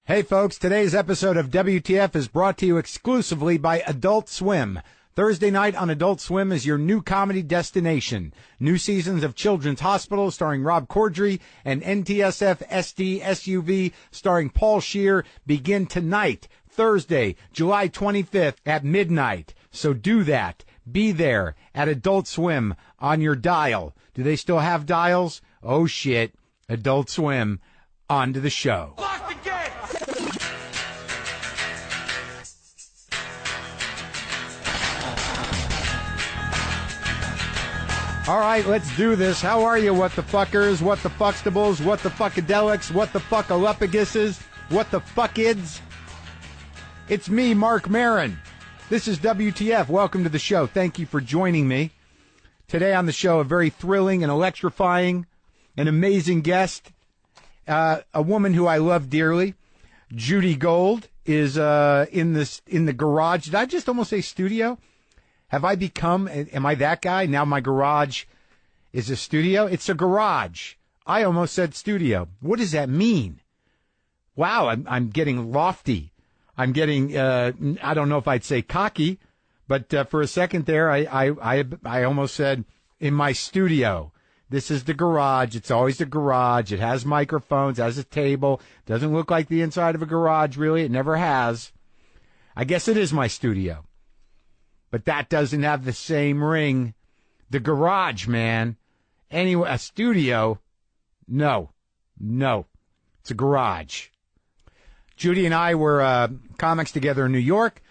Hey folks, today's episode of WTF is brought to you exclusively by Adult Swim. Thursday night on Adult Swim is your new comedy destination. New seasons of Children's Hospital starring Rob Corddry and NTSF SD SUV starring Paul Scheer begin tonight, Thursday, July 25th at midnight. So do that. Be there at Adult Swim on your dial. Do they still have dials? Oh shit. Adult Swim. On to the show. Lock the gate! All right, let's do this. How are you, what the fuckers, what the fuckstables, what the fuckadelics, what the fuckalupaguses, what the fuckids? It's me, Marc Maron. This is WTF. Welcome to the show. Thank you for joining me. Today on the show, a very thrilling and electrifying and amazing guest, a woman who I love dearly. Judy Gold is in the garage. Did I just almost say studio? Have I become, am I that guy? Now my garage is a studio? It's a garage. I almost said studio. What does that mean? Wow, I'm getting lofty. I'm getting, I don't know if I'd say cocky, but for a second there, I almost said in my studio. This is the garage. It's always the garage. It has microphones, has a table. Doesn't look like the inside of a garage, really. It never has. I guess it is my studio. But that doesn't have the same ring. The garage, man. Anyway, a studio? No. It's a garage. Judy and I were comics together in New York.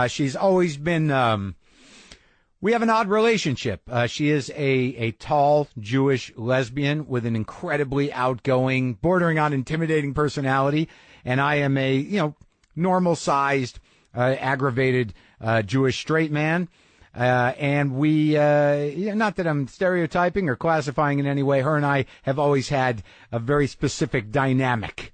She's always been, we have an odd relationship. She is a tall Jewish lesbian with an incredibly outgoing, bordering on intimidating personality. And I am a, normal-sized, aggravated Jewish straight man. And we, not that I'm stereotyping or classifying in any way, her and I have always had a very specific dynamic.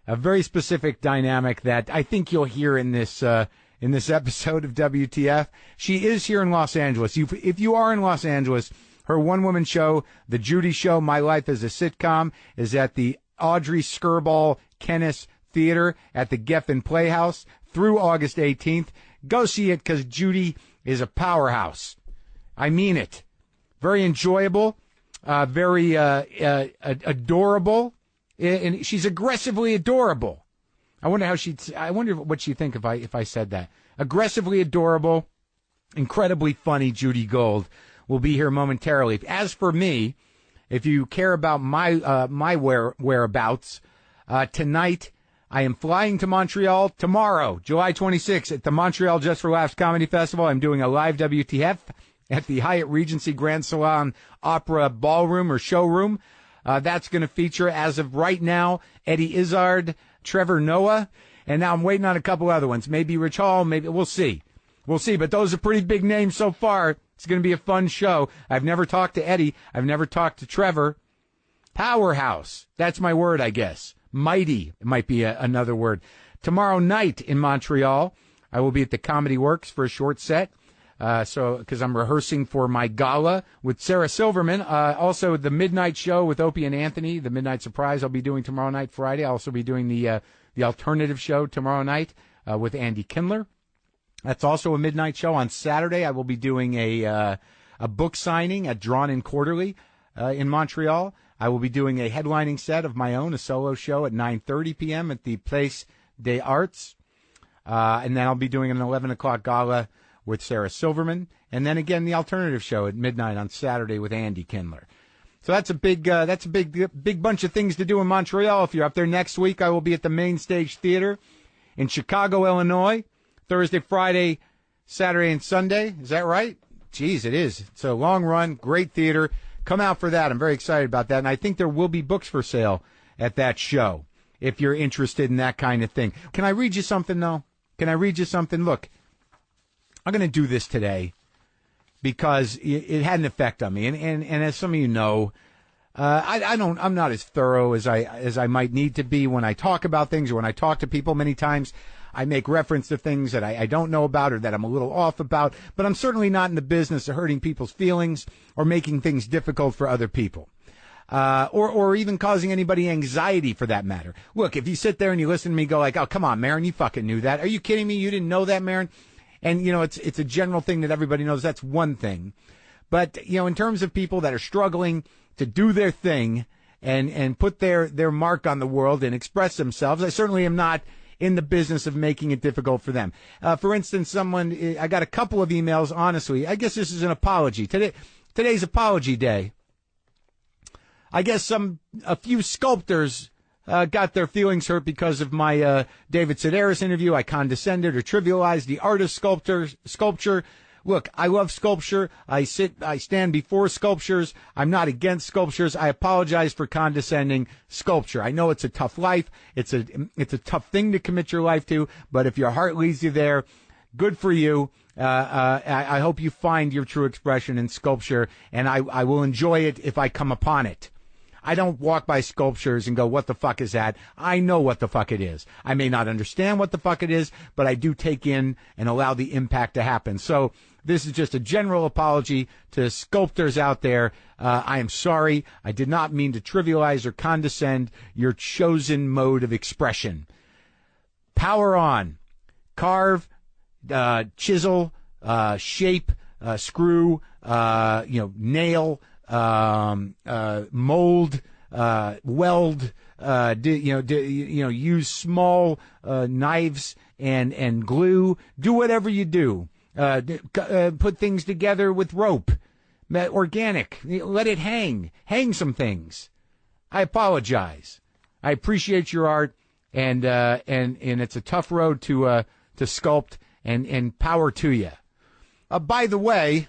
A very specific dynamic that I think you'll hear in this episode of WTF. She is here in Los Angeles. If you are in Los Angeles, her one-woman show, The Judy Show, My Life as a Sitcom, is at the Audrey Skirball Kennis Theater at the Geffen Playhouse through August 18th. Go see it because Judy is a powerhouse. I mean it. Very enjoyable, very adorable, and she's aggressively adorable. I wonder what she'd think if I said that. Aggressively adorable, incredibly funny Judy Gold will be here momentarily. As for me, if you care about my whereabouts, tonight I am flying to Montreal. Tomorrow, July 26th, at the Montreal Just for Laughs Comedy Festival, I'm doing a live WTF at the Hyatt Regency Grand Salon Opera Ballroom or Showroom. That's going to feature, as of right now, Eddie Izzard, Trevor Noah, and now I'm waiting on a couple other ones. Maybe Rich Hall, maybe we'll see. But those are pretty big names so far. It's going to be a fun show. I've never talked to Eddie. I've never talked to Trevor. Powerhouse. That's my word, I guess. Mighty might be another word. Tomorrow night in Montreal, I will be at the Comedy Works for a short set. Because I'm rehearsing for my gala with Sarah Silverman. Also, the Midnight Show with Opie and Anthony, the Midnight Surprise, I'll be doing tomorrow night, Friday. I'll also be doing the Alternative Show tomorrow night with Andy Kindler. That's also a midnight show. On Saturday, I will be doing a book signing at Drawn in Quarterly in Montreal. I will be doing a headlining set of my own, a solo show at 9:30 p.m. at the Place des Arts. And then I'll be doing an 11 o'clock gala with Sarah Silverman, and then again the Alternative Show at midnight on Saturday with Andy Kindler. So that's a big bunch of things to do in Montreal. If you're up there next week, I will be at the Main Stage Theater in Chicago, Illinois, Thursday, Friday, Saturday, and Sunday. Is that right? Geez, it is. It's a long run, great theater. Come out for that. I'm very excited about that, and I think there will be books for sale at that show if you're interested in that kind of thing. Can I read you something, though? Look. I'm going to do this today because it had an effect on me. And as some of you know, I'm not as thorough as I might need to be when I talk about things or when I talk to people. Many times I make reference to things that I don't know about or that I'm a little off about, but I'm certainly not in the business of hurting people's feelings or making things difficult for other people. or even causing anybody anxiety for that matter. Look, if you sit there and you listen to me go like, oh, come on, Maron, you fucking knew that. Are you kidding me? You didn't know that, Maron? And, you know, it's a general thing that everybody knows. That's one thing. But, you know, in terms of people that are struggling to do their thing and put their mark on the world and express themselves, I certainly am not in the business of making it difficult for them. For instance, I got a couple of emails, honestly. I guess this is an apology. Today's apology day. I guess a few sculptors got their feelings hurt because of my David Sedaris interview. I condescended or trivialized the art of sculpture. Look, I love sculpture. I stand before sculptures. I'm not against sculptures. I apologize for condescending sculpture. I know it's a tough life. It's a tough thing to commit your life to, but if your heart leads you there, good for you. I hope you find your true expression in sculpture, and I will enjoy it if I come upon it. I don't walk by sculptures and go, what the fuck is that? I know what the fuck it is. I may not understand what the fuck it is, but I do take in and allow the impact to happen. So this is just a general apology to sculptors out there. I am sorry. I did not mean to trivialize or condescend your chosen mode of expression. Power on. Carve, chisel, shape, screw, nail, mold, weld, use small knives and glue. Do whatever you do. Put things together with rope, organic. Let it hang some things. I apologize. I appreciate your art, and it's a tough road to sculpt, and power to you. By the way.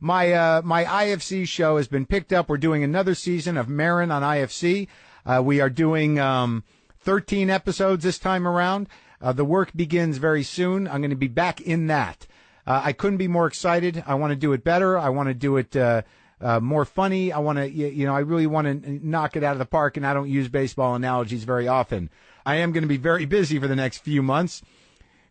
My IFC show has been picked up. We're doing another season of Maron on IFC. We are doing 13 episodes this time around. The work begins very soon. I'm going to be back in that. I couldn't be more excited. I want to do it better. I want to do it more funny. I want to, I really want to knock it out of the park, and I don't use baseball analogies very often. I am going to be very busy for the next few months,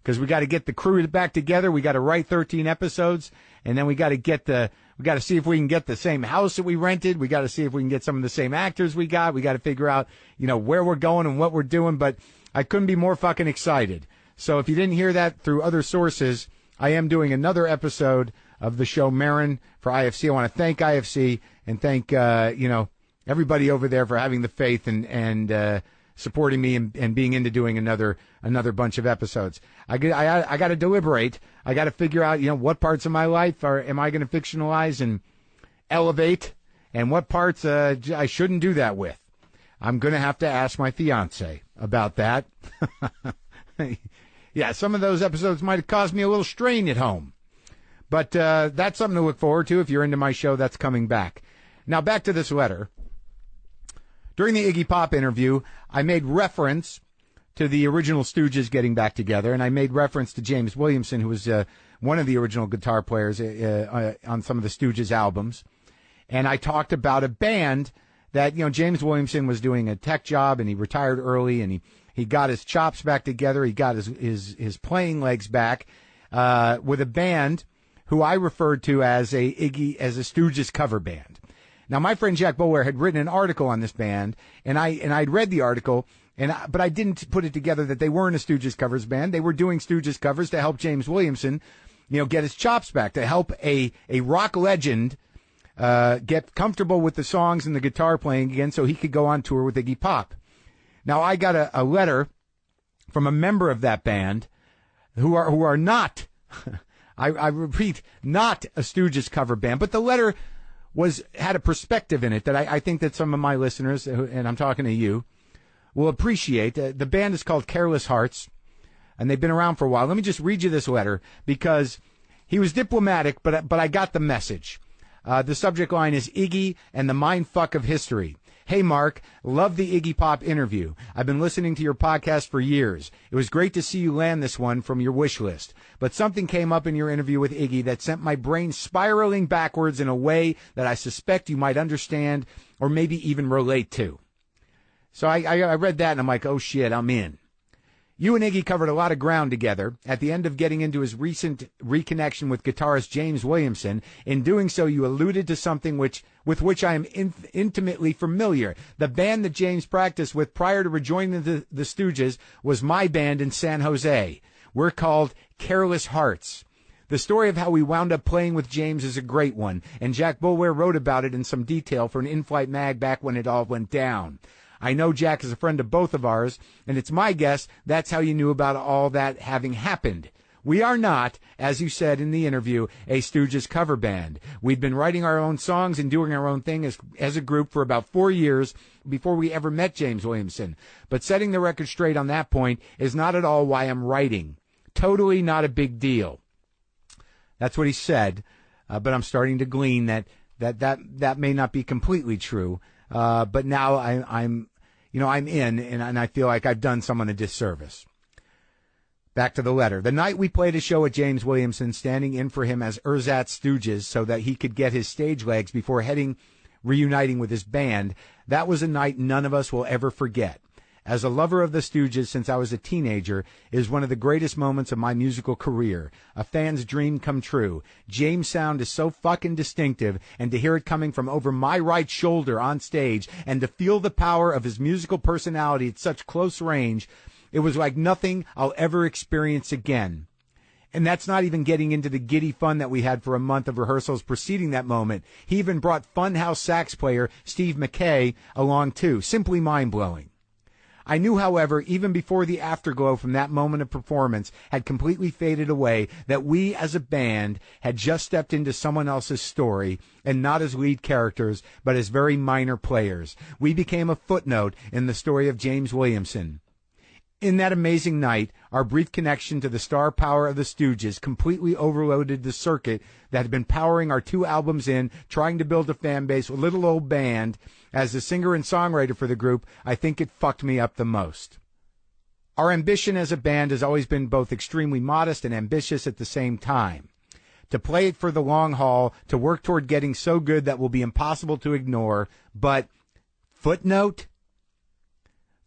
because we got to get the crew back together. We got to write 13 episodes, and then we got to see if we can get the same house that we rented. We got to see if we can get some of the same actors we got. We got to figure out, where we're going and what we're doing. But I couldn't be more fucking excited. So if you didn't hear that through other sources, I am doing another episode of the show Maron for IFC. I want to thank IFC and thank everybody over there for having the faith and supporting me and being into doing another bunch of episodes. I got to deliberate. I got to figure out, what parts of my life am I going to fictionalize and elevate, and what parts I shouldn't do that with. I'm going to have to ask my fiance about that. Yeah, some of those episodes might have caused me a little strain at home. But that's something to look forward to. If you're into my show, that's coming back. Now, back to this letter. During the Iggy Pop interview, I made reference to the original Stooges getting back together, and I made reference to James Williamson, who was one of the original guitar players on some of the Stooges albums. And I talked about a band that, James Williamson was doing a tech job, and he retired early, and he got his chops back together. He got his playing legs back with a band who I referred to as a Stooges cover band. Now, my friend Jack Boulware had written an article on this band, and I'd read the article, but I didn't put it together that they weren't a Stooges covers band. They were doing Stooges covers to help James Williamson, get his chops back, to help a rock legend get comfortable with the songs and the guitar playing again, so he could go on tour with Iggy Pop. Now, I got a letter from a member of that band who are not, I repeat, not a Stooges cover band, but the letter had a perspective in it that I think that some of my listeners, and I'm talking to you, will appreciate. The band is called Careless Hearts, and they've been around for a while. Let me just read you this letter, because he was diplomatic, but I got the message. The subject line is Iggy and the Mindfuck of History. Hey, Mark, love the Iggy Pop interview. I've been listening to your podcast for years. It was great to see you land this one from your wish list. But something came up in your interview with Iggy that sent my brain spiraling backwards in a way that I suspect you might understand or maybe even relate to. So I read that, and I'm like, oh, shit, I'm in. You and Iggy covered a lot of ground together. At the end of getting into his recent reconnection with guitarist James Williamson, in doing so, you alluded to something with which I am intimately familiar. The band that James practiced with prior to rejoining the Stooges was my band in San Jose. We're called Careless Hearts. The story of how we wound up playing with James is a great one, and Jack Boulware wrote about it in some detail for an in-flight mag back when it all went down. I know Jack is a friend of both of ours, and it's my guess that's how you knew about all that having happened. We are not, as you said in the interview, a Stooges cover band. We'd been writing our own songs and doing our own thing as a group for about 4 years before we ever met James Williamson. But setting the record straight on that point is not at all why I'm writing. Totally not a big deal. That's what he said, but I'm starting to glean that may not be completely true. But now I'm in, and I feel like I've done someone a disservice. Back to the letter. The night we played a show at James Williamson, standing in for him as Ersatz Stooges so that he could get his stage legs before reuniting with his band, that was a night none of us will ever forget. As a lover of the Stooges since I was a teenager, it is one of the greatest moments of my musical career. A fan's dream come true. James' sound is so fucking distinctive, and to hear it coming from over my right shoulder on stage, and to feel the power of his musical personality at such close range, it was like nothing I'll ever experience again. And that's not even getting into the giddy fun that we had for a month of rehearsals preceding that moment. He even brought Funhouse sax player Steve McKay along too. Simply mind-blowing. I knew, however, even before the afterglow from that moment of performance had completely faded away, that we as a band had just stepped into someone else's story, and not as lead characters, but as very minor players. We became a footnote in the story of James Williamson. In that amazing night, our brief connection to the star power of the Stooges completely overloaded the circuit that had been powering our 2 albums in, trying to build a fan base, a little old band. As the singer and songwriter for the group, I think it fucked me up the most. Our ambition as a band has always been both extremely modest and ambitious at the same time. To play it for the long haul, to work toward getting so good that will be impossible to ignore, but footnote?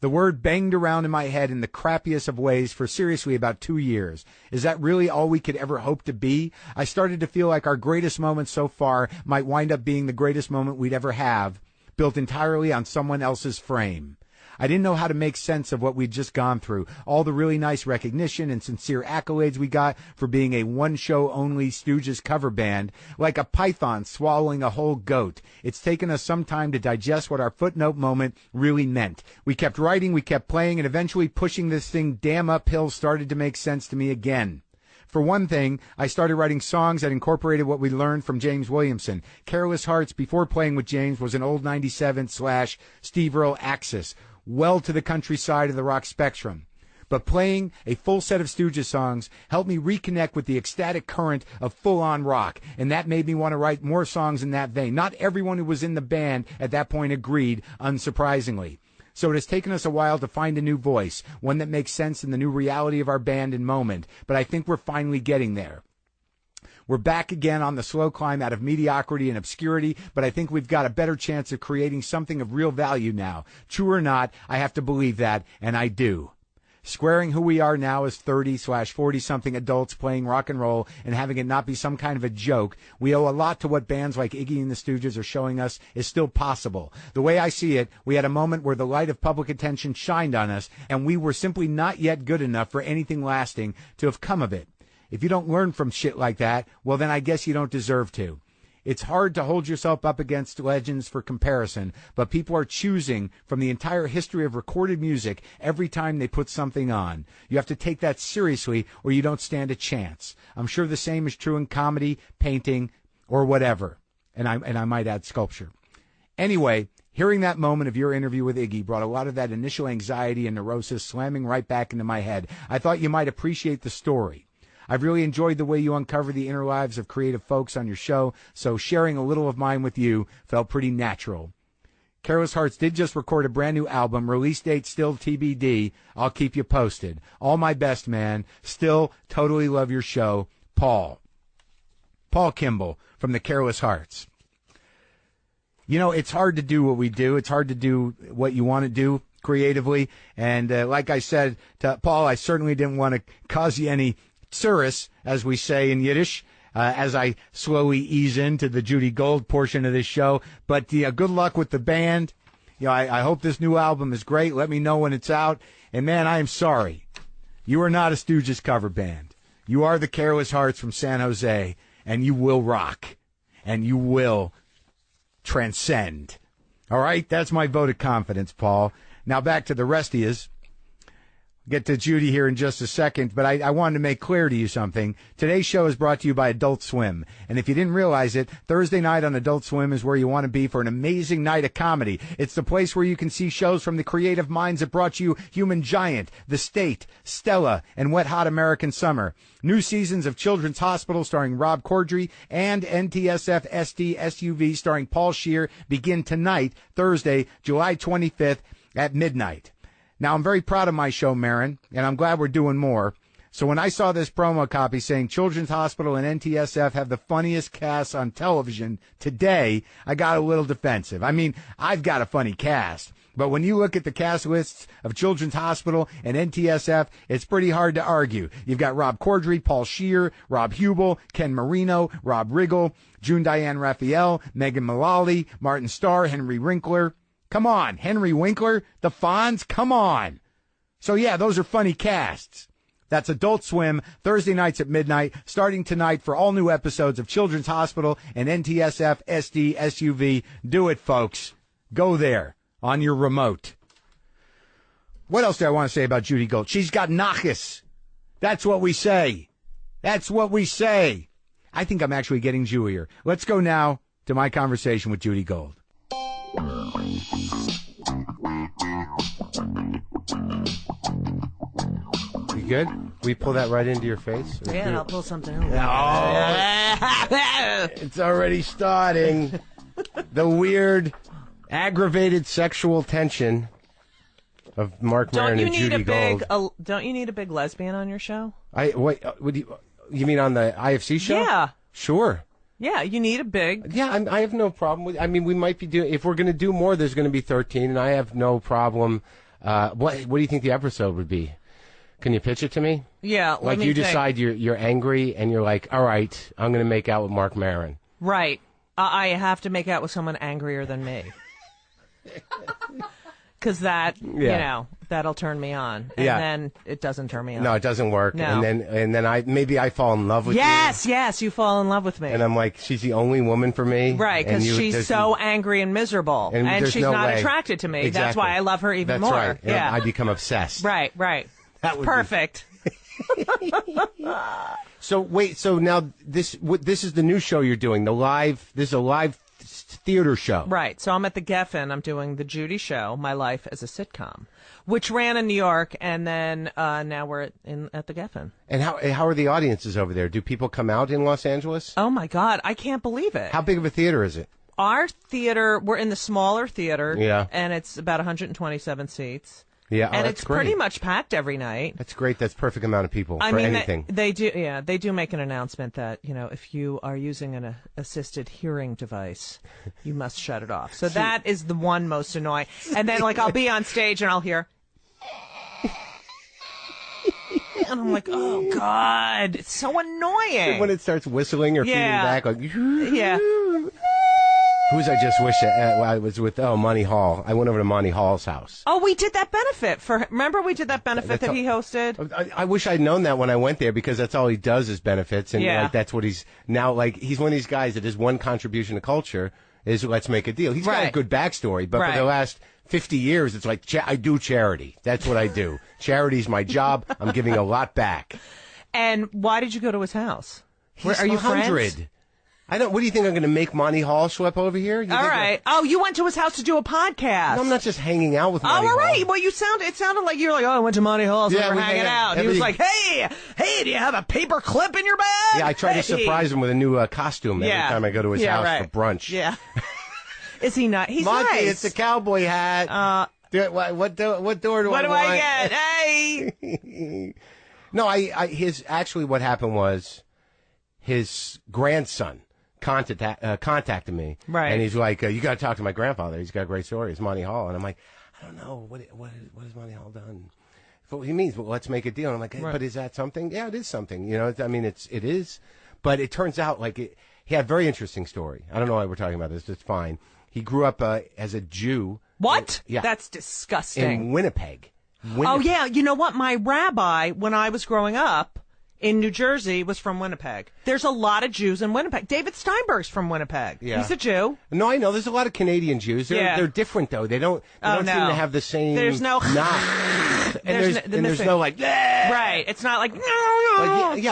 The word banged around in my head in the crappiest of ways for seriously about 2 years. Is that really all we could ever hope to be? I started to feel like our greatest moment so far might wind up being the greatest moment we'd ever have, built entirely on someone else's frame. I didn't know how to make sense of what we'd just gone through, all the really nice recognition and sincere accolades we got for being a one-show-only Stooges cover band, like a python swallowing a whole goat. It's taken us some time to digest what our footnote moment really meant. We kept writing, we kept playing, and eventually pushing this thing damn uphill started to make sense to me again. For one thing, I started writing songs that incorporated what we learned from James Williamson. Careless Hearts, before playing with James, was an old 97/Steve Earle Axis, well to the countryside of the rock spectrum. But playing a full set of Stooges songs helped me reconnect with the ecstatic current of full-on rock, and that made me want to write more songs in that vein. Not everyone who was in the band at that point agreed, unsurprisingly. So it has taken us a while to find a new voice, one that makes sense in the new reality of our band and moment, but I think we're finally getting there. We're back again on the slow climb out of mediocrity and obscurity, but I think we've got a better chance of creating something of real value now. True or not, I have to believe that, and I do. Squaring who we are now as 30/40-something adults playing rock and roll and having it not be some kind of a joke, we owe a lot to what bands like Iggy and the Stooges are showing us is still possible. The way I see it, we had a moment where the light of public attention shined on us, and we were simply not yet good enough for anything lasting to have come of it. If you don't learn from shit like that, well, then I guess you don't deserve to. It's hard to hold yourself up against legends for comparison, but people are choosing from the entire history of recorded music every time they put something on. You have to take that seriously or you don't stand a chance. I'm sure the same is true in comedy, painting, or whatever. And I might add sculpture. Anyway, hearing that moment of your interview with Iggy brought a lot of that initial anxiety and neurosis slamming right back into my head. I thought you might appreciate the story. I've really enjoyed the way you uncover the inner lives of creative folks on your show, so sharing a little of mine with you felt pretty natural. Careless Hearts did just record a brand new album, release date still TBD. I'll keep you posted. All my best, man. Still totally love your show. Paul Kimball from the Careless Hearts. You know, it's hard to do what we do. It's hard to do what you want to do creatively. And like I said to Paul, I certainly didn't want to cause you any tsuris, as we say in Yiddish, as I slowly ease into the Judy Gold portion of this show. But good luck with the band. I hope this new album is great. Let me know when it's out. And, man, I am sorry. You are not a Stooges cover band. You are the Careless Hearts from San Jose, and you will rock, and you will transcend. All right? That's my vote of confidence, Paul. Now back to the rest of yous. Get to Judy here in just a second, but I wanted to make clear to you something. Today's show is brought to you by Adult Swim. And if you didn't realize it, Thursday night on Adult Swim is where you want to be for an amazing night of comedy. It's the place where you can see shows from the creative minds that brought you Human Giant, The State, Stella, and Wet Hot American Summer. New seasons of Children's Hospital starring Rob Corddry and NTSF SD SUV starring Paul Scheer begin tonight, Thursday, July 25th at midnight. Now, I'm very proud of my show, Maron, and I'm glad we're doing more. So when I saw this promo copy saying Children's Hospital and NTSF have the funniest cast on television today, I got a little defensive. I mean, I've got a funny cast. But when you look at the cast lists of Children's Hospital and NTSF, it's pretty hard to argue. You've got Rob Corddry, Paul Scheer, Rob Hubel, Ken Marino, Rob Riggle, June Diane Raphael, Megan Mullally, Martin Starr, Henry Winkler. Come on, Henry Winkler, the Fonz, come on. So, yeah, those are funny casts. That's Adult Swim, Thursday nights at midnight, starting tonight for all new episodes of Children's Hospital and NTSF SD SUV. Do it, folks. Go there on your remote. What else do I want to say about Judy Gold? She's got nachas. That's what we say. That's what we say. I think I'm actually getting Jewier. Let's go now to my conversation with Judy Gold. You good? We pull that right into your face? Yeah, and I'll pull something over. Oh, it's already starting. The weird, aggravated sexual tension of Marc Maron and Judy Gold. Don't you need a big lesbian on your show? Wait, you mean on the IFC show? Yeah. Sure. Yeah, you need a big. Yeah, I have no problem with. I mean, we might be doing. If we're going to do more, there's going to be 13, and I have no problem. What do you think the episode would be? Can you pitch it to me? Yeah, like you decide you're angry, and you're like, all right, I'm going to make out with Marc Maron. Right. I have to make out with someone angrier than me. Because that'll turn me on, and then it doesn't turn me on. No, it doesn't work. No. And then I fall in love with you. Yes, you fall in love with me. And I'm like, she's the only woman for me. Right, because she's so angry and miserable, and she's not attracted to me. Exactly. That's why I love her even more. That's right. Yeah, I become obsessed. Right. That would perfect. So now this is the new show you're doing. This is a live theater show. Right. So I'm at the Geffen. I'm doing the Judy Show, My Life as a Sitcom, which ran in New York, and then now we're at the Geffen. And how are the audiences over there? Do people come out in Los Angeles? Oh, my God. I can't believe it. How big of a theater is it? Our theater, we're in the smaller theater. Yeah. And it's about 127 seats. Yeah, and it's great. Pretty much packed every night. That's great. That's perfect amount of people for anything. They do make an announcement that, if you are using an assisted hearing device, you must shut it off. So that is the one most annoying. And then, I'll be on stage and I'll hear, and I'm like, oh, God, it's so annoying. When it starts whistling or feeding back, yeah. Who's I just wish I was with? Oh, Monty Hall. I went over to Monty Hall's house. Oh, we did that benefit remember we did that benefit that he hosted? I wish I'd known that when I went there, because that's all he does is benefits. And that's what he's now he's one of these guys that his one contribution to culture is let's make a deal. He's got a good backstory, but for the last 50 years, it's like, I do charity. That's what I do. Charity's my job. I'm giving a lot back. And why did you go to his house? Are you friends? What do you think? I'm going to make Monty Hall schlep over here? All right. Oh, you went to his house to do a podcast. No, I'm not just hanging out with Monty Hall. All right. Well, it sounded like you're like, I went to Monty Hall's and we're hanging out. He was like, hey, do you have a paper clip in your bag? Yeah, I try to surprise him with a new costume every time I go to his house for brunch. Yeah. Is he not? He's Monty, nice. it's a cowboy hat. What door do I want? What do I get? Hey. No, actually what happened was his grandson contacted me, right? And he's like, "You got to talk to my grandfather. He's got a great story. It's Monty Hall." And I'm like, I don't know. What has Monty Hall done? What he means, well, let's make a deal. And I'm like, hey, Right. but is that something? Yeah, it is something. You know, I mean, it is. But it turns out, he had a very interesting story. I don't know why we're talking about this. It's fine. He grew up as a Jew. What? Yeah. That's disgusting. In Winnipeg. Oh, yeah. You know what? My rabbi, when I was growing up in New Jersey, was from Winnipeg. There's a lot of Jews in Winnipeg. David Steinberg's from Winnipeg. Yeah. He's a Jew. No, I know. There's a lot of Canadian Jews. They're different, though. They don't seem to have the same. There's no. There's no like. Right. It's not like.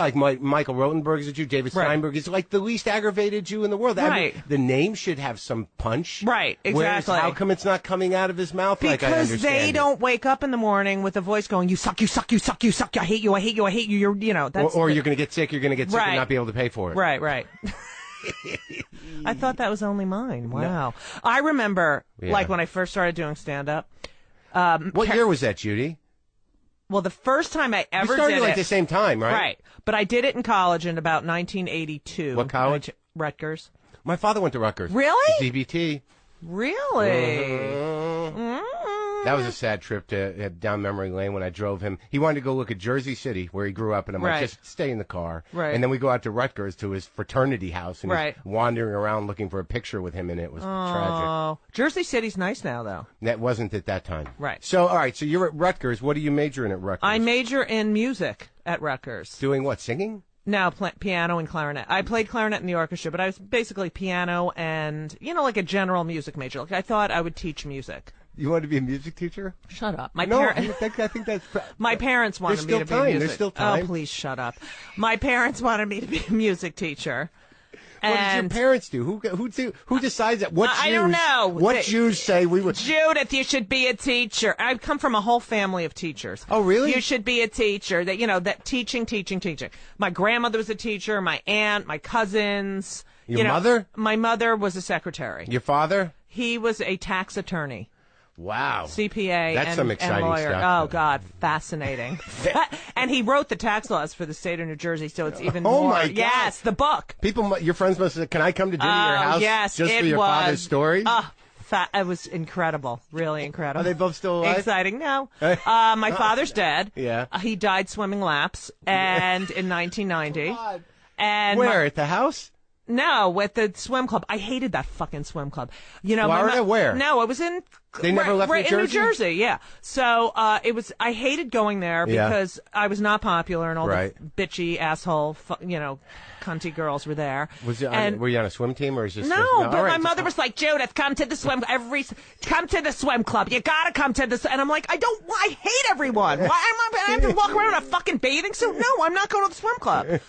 Like Michael Rotenberg is a Jew. David Steinberg is like the least aggravated Jew in the world. Right. I mean, the name should have some punch. Right. Exactly. Whereas how come it's not coming out of his mouth? Because like I understand they don't wake up in the morning with a voice going, "You suck, you suck, you suck, you suck. I hate you, I hate you, I hate you." That's or you're going to get sick. You're going to get sick and not be able to pay for it. Right. I thought that was only mine. Wow. No. I remember, like, when I first started doing stand-up. What year was that, Judy? Well, the first time I ever did it. You started like the same time, right? Right. But I did it in college in about 1982. What college? Rutgers. My father went to Rutgers. Really? DBT. Really? That was a sad trip down memory lane when I drove him. He wanted to go look at Jersey City, where he grew up, and I'm like, just stay in the car. Right. And then we go out to Rutgers to his fraternity house, and he's wandering around looking for a picture with him, and it was tragic. Oh, Jersey City's nice now, though. That wasn't at that time. Right. So, all right, so you're at Rutgers. What do you major in at Rutgers? I major in music at Rutgers. Doing what, singing? No, piano and clarinet. I played clarinet in the orchestra, but I was basically piano and, like a general music major. Like, I thought I would teach music. You wanted to be a music teacher? Shut up. I think that's... My parents wanted me to be a music... There's still time. Oh, please shut up. My parents wanted me to be a music teacher. What did your parents do? Who decides that? I don't know. What Jews say we would... Judith, you should be a teacher. I come from a whole family of teachers. Oh, really? You should be a teacher. That teaching. My grandmother was a teacher. My aunt, my cousins. Your mother? My mother was a secretary. Your father? He was a tax attorney. Wow. CPA That's some exciting and lawyer. stuff. Oh, God, fascinating. And he wrote the tax laws for the state of New Jersey, so it's even more. Oh, my God. Yes, the book. Your friends must have said, can I come to dinner at your house yes, just for your father's story? It was incredible. Really incredible. Are they both still alive? Exciting. No. My father's dead. Yeah. He died swimming laps and in 1990. God. And Where? At the house? No, with the swim club. I hated that fucking swim club. Florida? Where? No, it was in. They never left right New in New Jersey? Jersey. Yeah. So it was. I hated going there because I was not popular, and all the bitchy asshole, cunty girls were there. Were you on a swim team or is this? No, but my mother was like, Judith, come to the swim. Come to the swim club. You gotta come to this. And I'm like, I hate everyone. Why am I have to walk around in a fucking bathing suit? No, I'm not going to the swim club.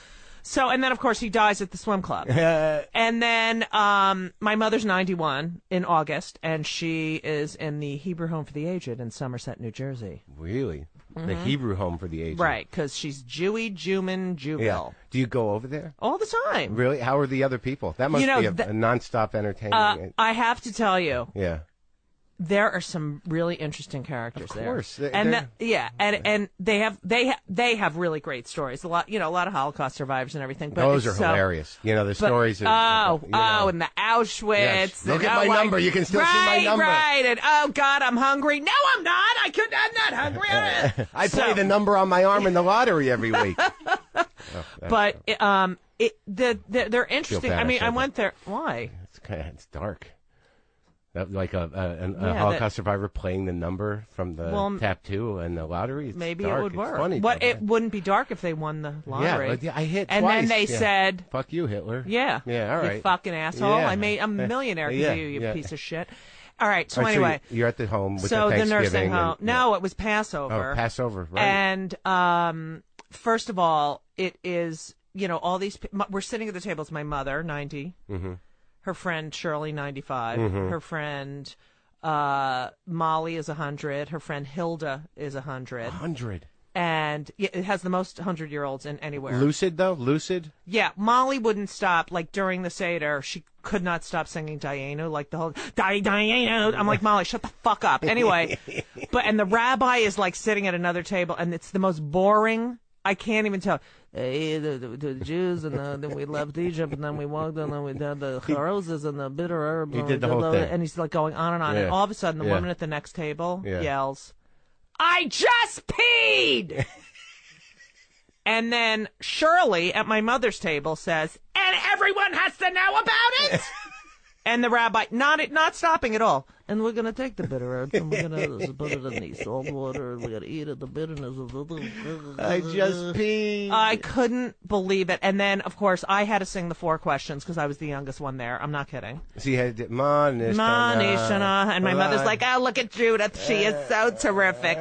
So, and then, of course, he dies at the swim club. And then my mother's 91 in August, and she is in the Hebrew Home for the Aged in Somerset, New Jersey. Really? Mm-hmm. The Hebrew Home for the Aged. Right, because she's Jewy, Juman, Jubil. Yeah. Do you go over there? All the time. Really? How are the other people? That must be a nonstop entertainment. I have to tell you. Yeah. There are some really interesting characters there. Of course. And they have really great stories. A lot of Holocaust survivors and everything. But those are hilarious. The stories. And the Auschwitz. Yes. Look at my number. You can still see my number. Right. And oh God, I'm hungry. No, I'm not. I'm not hungry. I play the number on my arm in the lottery every week. But they're interesting. I mean, I went there. Why? It's dark. Like a Holocaust survivor playing the number from the tattoo and the lottery. Maybe dark. it would work. It's funny, it wouldn't be dark if they won the lottery. Yeah, I hit and twice. then they said, "Fuck you, Hitler." Yeah, all right. You fucking asshole. Yeah. I'm a millionaire because you piece of shit. All right. So right, anyway, so you're at the home with the Thanksgiving nursing home. No, it was Oh, Passover. Passover, right? And first of all, it is all these. We're sitting at the table. It's my mother, 90. Mm-hmm. Her friend Shirley, 95. Mm-hmm. Her friend Molly is 100. Her friend Hilda is 100. 100. And it has the most 100-year-olds in anywhere. Lucid, though? Lucid? Yeah. Molly wouldn't stop. Like, during the Seder, she could not stop singing Dayenu, like the whole, Dayenu. I'm like, Molly, shut the fuck up. Anyway, and the rabbi is, like, sitting at another table, and it's the most boring I can't even tell. Hey, the Jews, and then we left Egypt, and then we walked, and then we did the roses and the bitter herbs. He did the whole thing. And he's like going on and on. Yeah. And all of a sudden, the Yeah. woman at the next table Yeah. yells, "I just peed!" And then Shirley at my mother's table says, "And everyone has to know about it?" And the rabbi, not stopping at all. And we're going to take the bitter herbs and we're going to put it in the salt water and we're going to eat it, the bitterness of the... I just peed. I couldn't believe it. And then, of course, I had to sing the 4 questions because I was the youngest one there. I'm not kidding. So you had to, Ma Nishana. And my mother's like, oh, look at Judith. She is so terrific.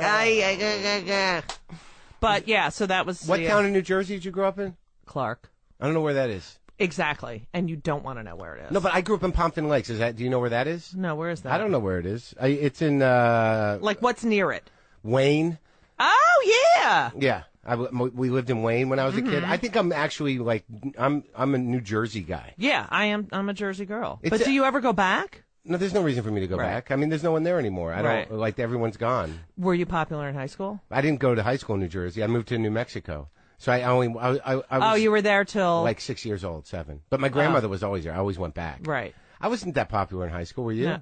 But, yeah, so that was... What town in New Jersey did you grow up in? Clark. I don't know where that is. Exactly. And you don't want to know where it is. No, but I grew up in Pompton Lakes. Do you know where that is? No, where is that? I don't know where it is. It's in Like, what's near it? Wayne. Oh, yeah. Yeah. We lived in Wayne when I was a kid. I think I'm actually like I'm a New Jersey guy. Yeah, I am. I'm a Jersey girl. It's But do you ever go back? No, there's no reason for me to go Right. back. I mean, there's no one there anymore. I don't like everyone's gone. Were you popular in high school? I didn't go to high school in New Jersey. I moved to New Mexico. So I was You were there till... like 6 years old, 7. But my grandmother was always there. I always went back. Right. I wasn't that popular in high school. Were you? No.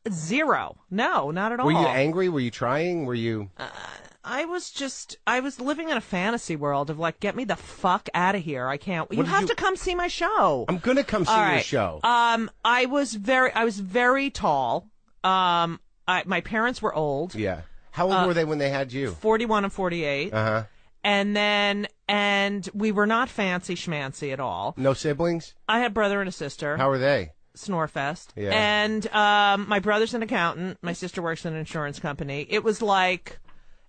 0. No, not at all. Were you angry? Were you trying? Were you? I was living in a fantasy world of like, get me the fuck out of here. I can't. You have to come see my show. I'm gonna come see your show. I was very tall. My parents were old. Yeah. How old were they when they had you? 41 and 48. Uh-huh. And we were not fancy schmancy at all. No siblings? I had a brother and a sister. How are they? Snorefest. Yeah. And my brother's an accountant. My sister works in an insurance company. It was like,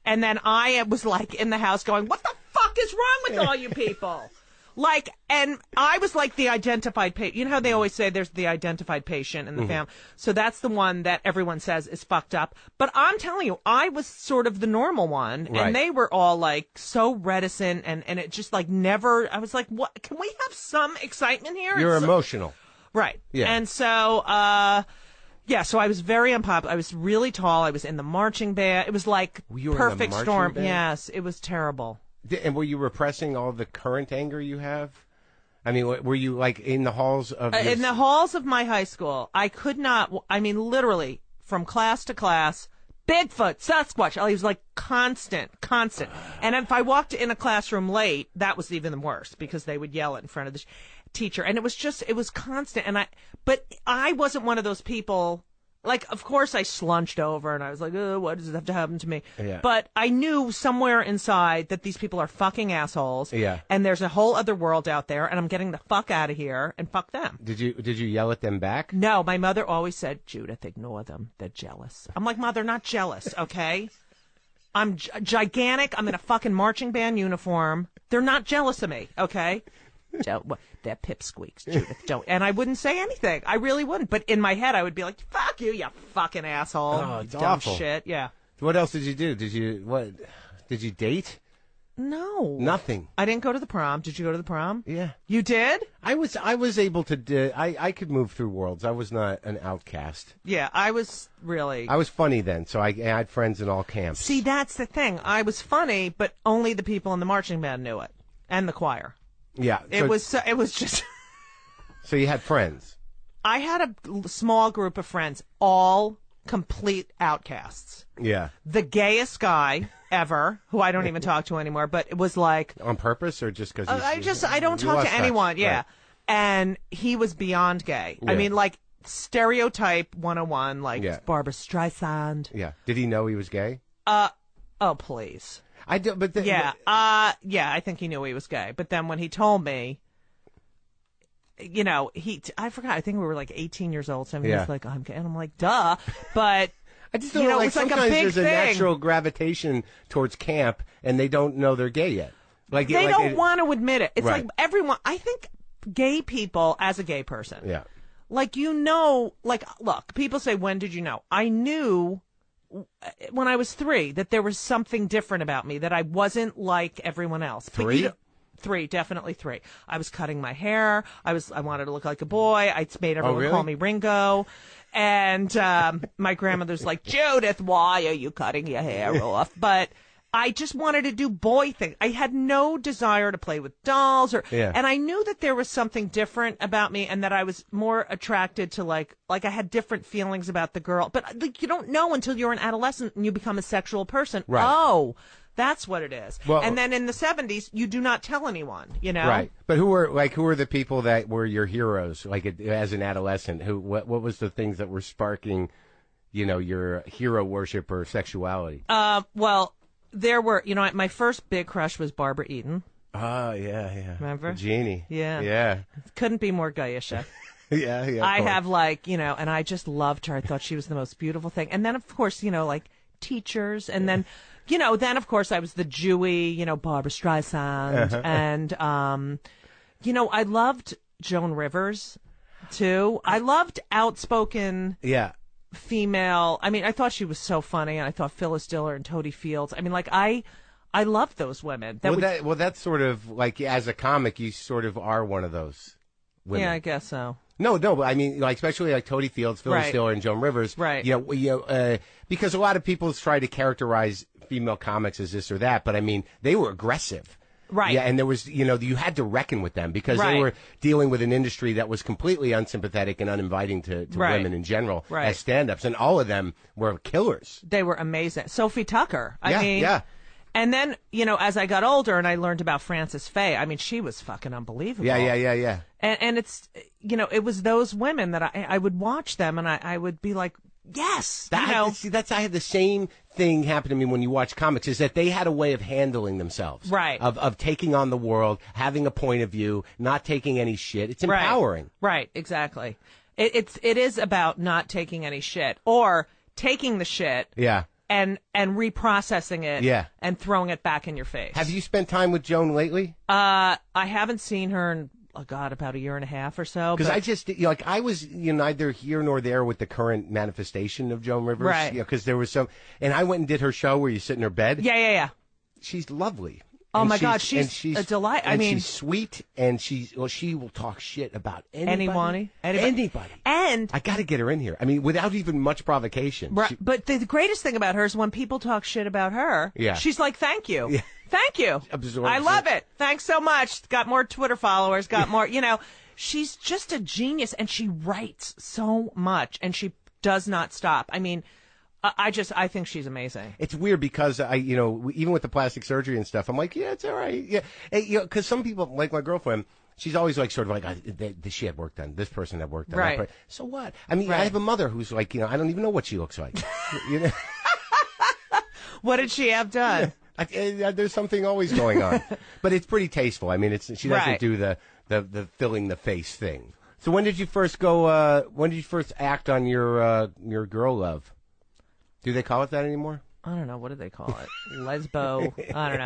and then I was like in the house going, what the fuck is wrong with all you people? Like, and I was like the identified patient. You know how they always say there's the identified patient in the family? So that's the one that everyone says is fucked up. But I'm telling you, I was sort of the normal one. Right. And they were all like so reticent and it just like never, I was like, what? Can we have some excitement here? You're emotional. Right. Yeah. And so, so I was very unpopular. I was really tall. I was in the marching band. It was like You were in the perfect marching storm. band? Yes, it was terrible. And were you repressing all the current anger you have? I mean, were you like in the halls of your... In the halls of my high school, I could not, I mean, literally, from class to class, Bigfoot, Sasquatch, I was like constant. And if I walked in a classroom late, that was even worse because they would yell it in front of the teacher. And it was constant. But I wasn't one of those people, like, of course I slunched over and I was like, oh, what does it have to happen to me? Yeah. But I knew somewhere inside that these people are fucking assholes. Yeah. And there's a whole other world out there and I'm getting the fuck out of here and fuck them. Did you yell at them back? No, my mother always said, Judith, ignore them. They're jealous. I'm like, Mother, not jealous, okay? I'm gigantic. I'm in a fucking marching band uniform. They're not jealous of me, okay? They're pipsqueaks, Judith. Don't. And I wouldn't say anything. I really wouldn't. But in my head, I would be like, fuck you, you fucking asshole. Oh, it's dumb awful. shit. Yeah. What else did you do? Did you date? No. Nothing. I didn't go to the prom. Did you go to the prom? Yeah. You did? I was able to I could move through worlds. I was not an outcast. Yeah, I was really. I was funny then, so I had friends in all camps. See, that's the thing. I was funny, but only the people in the marching band knew it. And the choir. Yeah. It was just. So you had friends. I had a small group of friends, all complete outcasts. Yeah. The gayest guy ever, who I don't even talk to anymore, but it was like. On purpose or just because I don't talk to anyone. Yeah. Right. And he was beyond gay. Yeah. I mean, like stereotype 101, like Yeah. Barbara Streisand. Yeah. Did he know he was gay? Oh, please. I do, but Yeah, I think he knew he was gay. But then when he told me, you know, I forgot. I think we were like 18 years old. So he Yeah. was like, I'm gay. And I'm like, duh. But, I just don't you know, know, like it's like a sometimes big there's a thing. natural gravitation towards camp, and they don't know they're gay yet. Like They don't want to admit it. It's Right. like everyone, I think gay people, as a gay person, Yeah. like, you know, like, look, people say, when did you know? I knew when I was 3 that there was something different about me, that I wasn't like everyone else. But 3? 3, definitely 3. I was cutting my hair. I wanted to look like a boy. I made everyone really? call me Ringo. And my grandmother's like, Judith, why are you cutting your hair off? But I just wanted to do boy things. I had no desire to play with dolls and I knew that there was something different about me and that I was more attracted to like I had different feelings about the girl. But like, you don't know until you're an adolescent and you become a sexual person. Right. Oh, that's what it is. Well, and then in the 70s, you do not tell anyone, you know? Right. But who were the people that were your heroes, like as an adolescent? What was the things that were sparking, your hero worship or sexuality? Well, there were, my first big crush was Barbara Eden. Oh, yeah. Remember? Jeannie. Yeah. Yeah. Couldn't be more Gaisha. Yeah. I have and I just loved her. I thought she was the most beautiful thing. And then, of course, like teachers. And then, then, of course, I was the Jewy, Barbara Streisand. And, I loved Joan Rivers, too. I loved outspoken. Yeah. Female. I mean, I thought she was so funny, and I thought Phyllis Diller and Toady Fields. I mean, like I loved those women. That's sort of like as a comic, you sort of are one of those women. Yeah, I guess so. No, but I mean, like especially like Toady Fields, Phyllis Diller, and Joan Rivers. Right. Because a lot of people try to characterize female comics as this or that, but I mean, they were aggressive. Right. Yeah, and there was, you had to reckon with them because they were dealing with an industry that was completely unsympathetic and uninviting to women in general as stand-ups, and all of them were killers. They were amazing. Sophie Tucker. I mean, yeah. And then, as I got older and I learned about Frances Faye, I mean, she was fucking unbelievable. Yeah. And it's, it was those women that I would watch them and I would be like, yes. I had the same thing happen to me when you watch comics, is that they had a way of handling themselves. Right. Of taking on the world, having a point of view, not taking any shit. It's empowering. Right, exactly. It is about not taking any shit or taking the shit. Yeah. And reprocessing it. Yeah. And throwing it back in your face. Have you spent time with Joan lately? I haven't seen her in about a year and a half or so. Because I just, I was, neither here nor there with the current manifestation of Joan Rivers. Right. Because there was and I went and did her show where you sit in her bed. Yeah. She's lovely. Oh, my God, she's a delight. I mean, she's sweet, and she will talk shit about anybody. Anybody. And I got to get her in here. I mean, without even much provocation. Right. But the greatest thing about her is when people talk shit about her, she's like, thank you. Yeah. Thank you. I love it. Thanks so much. Got more Twitter followers, got more, she's just a genius, and she writes so much, and she does not stop. I mean, I think she's amazing. It's weird because even with the plastic surgery and stuff, I'm like, yeah, it's all right. Yeah, because some people, like my girlfriend, she's always like sort of like, she had work done. This person had work done. Right. So what? I mean, I have a mother who's like, I don't even know what she looks like. What did she have done? There's something always going on, but it's pretty tasteful. I mean, she doesn't do the filling the face thing. So when did you first go? When did you first act on your girl love? Do they call it that anymore? I don't know. What do they call it? Lesbo. I don't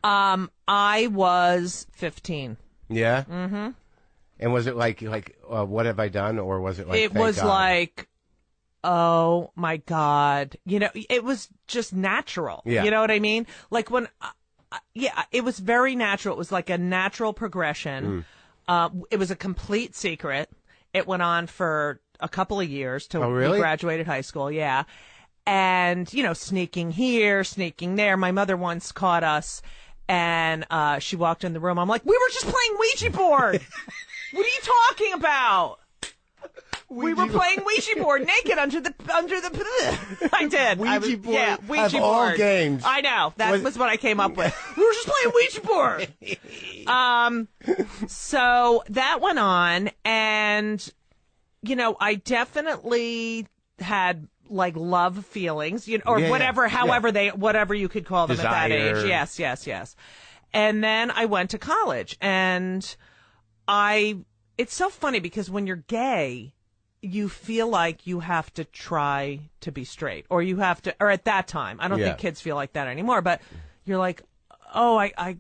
know. I was 15. Yeah. Mm-hmm. And was it like what have I done, or was it like? It was God? Like, oh my God! It was just natural. Yeah. You know what I mean? Like when, it was very natural. It was like a natural progression. It was a complete secret. It went on for a couple of years till we graduated high school. Yeah. And, sneaking here, sneaking there. My mother once caught us, and she walked in the room. I'm like, we were just playing Ouija board. What are you talking about? We were playing Ouija board naked under the. I did. Ouija board. Yeah, Ouija board. All games. I know. That was what I came up with. We were just playing Ouija board. So that went on, and I definitely had like love feelings, or whatever, whatever you could call them. Desire. At that age. Yes. And then I went to college, and it's so funny because when you're gay, you feel like you have to try to be straight, or you have to, or at that time, I don't think kids feel like that anymore, but you're like, oh, I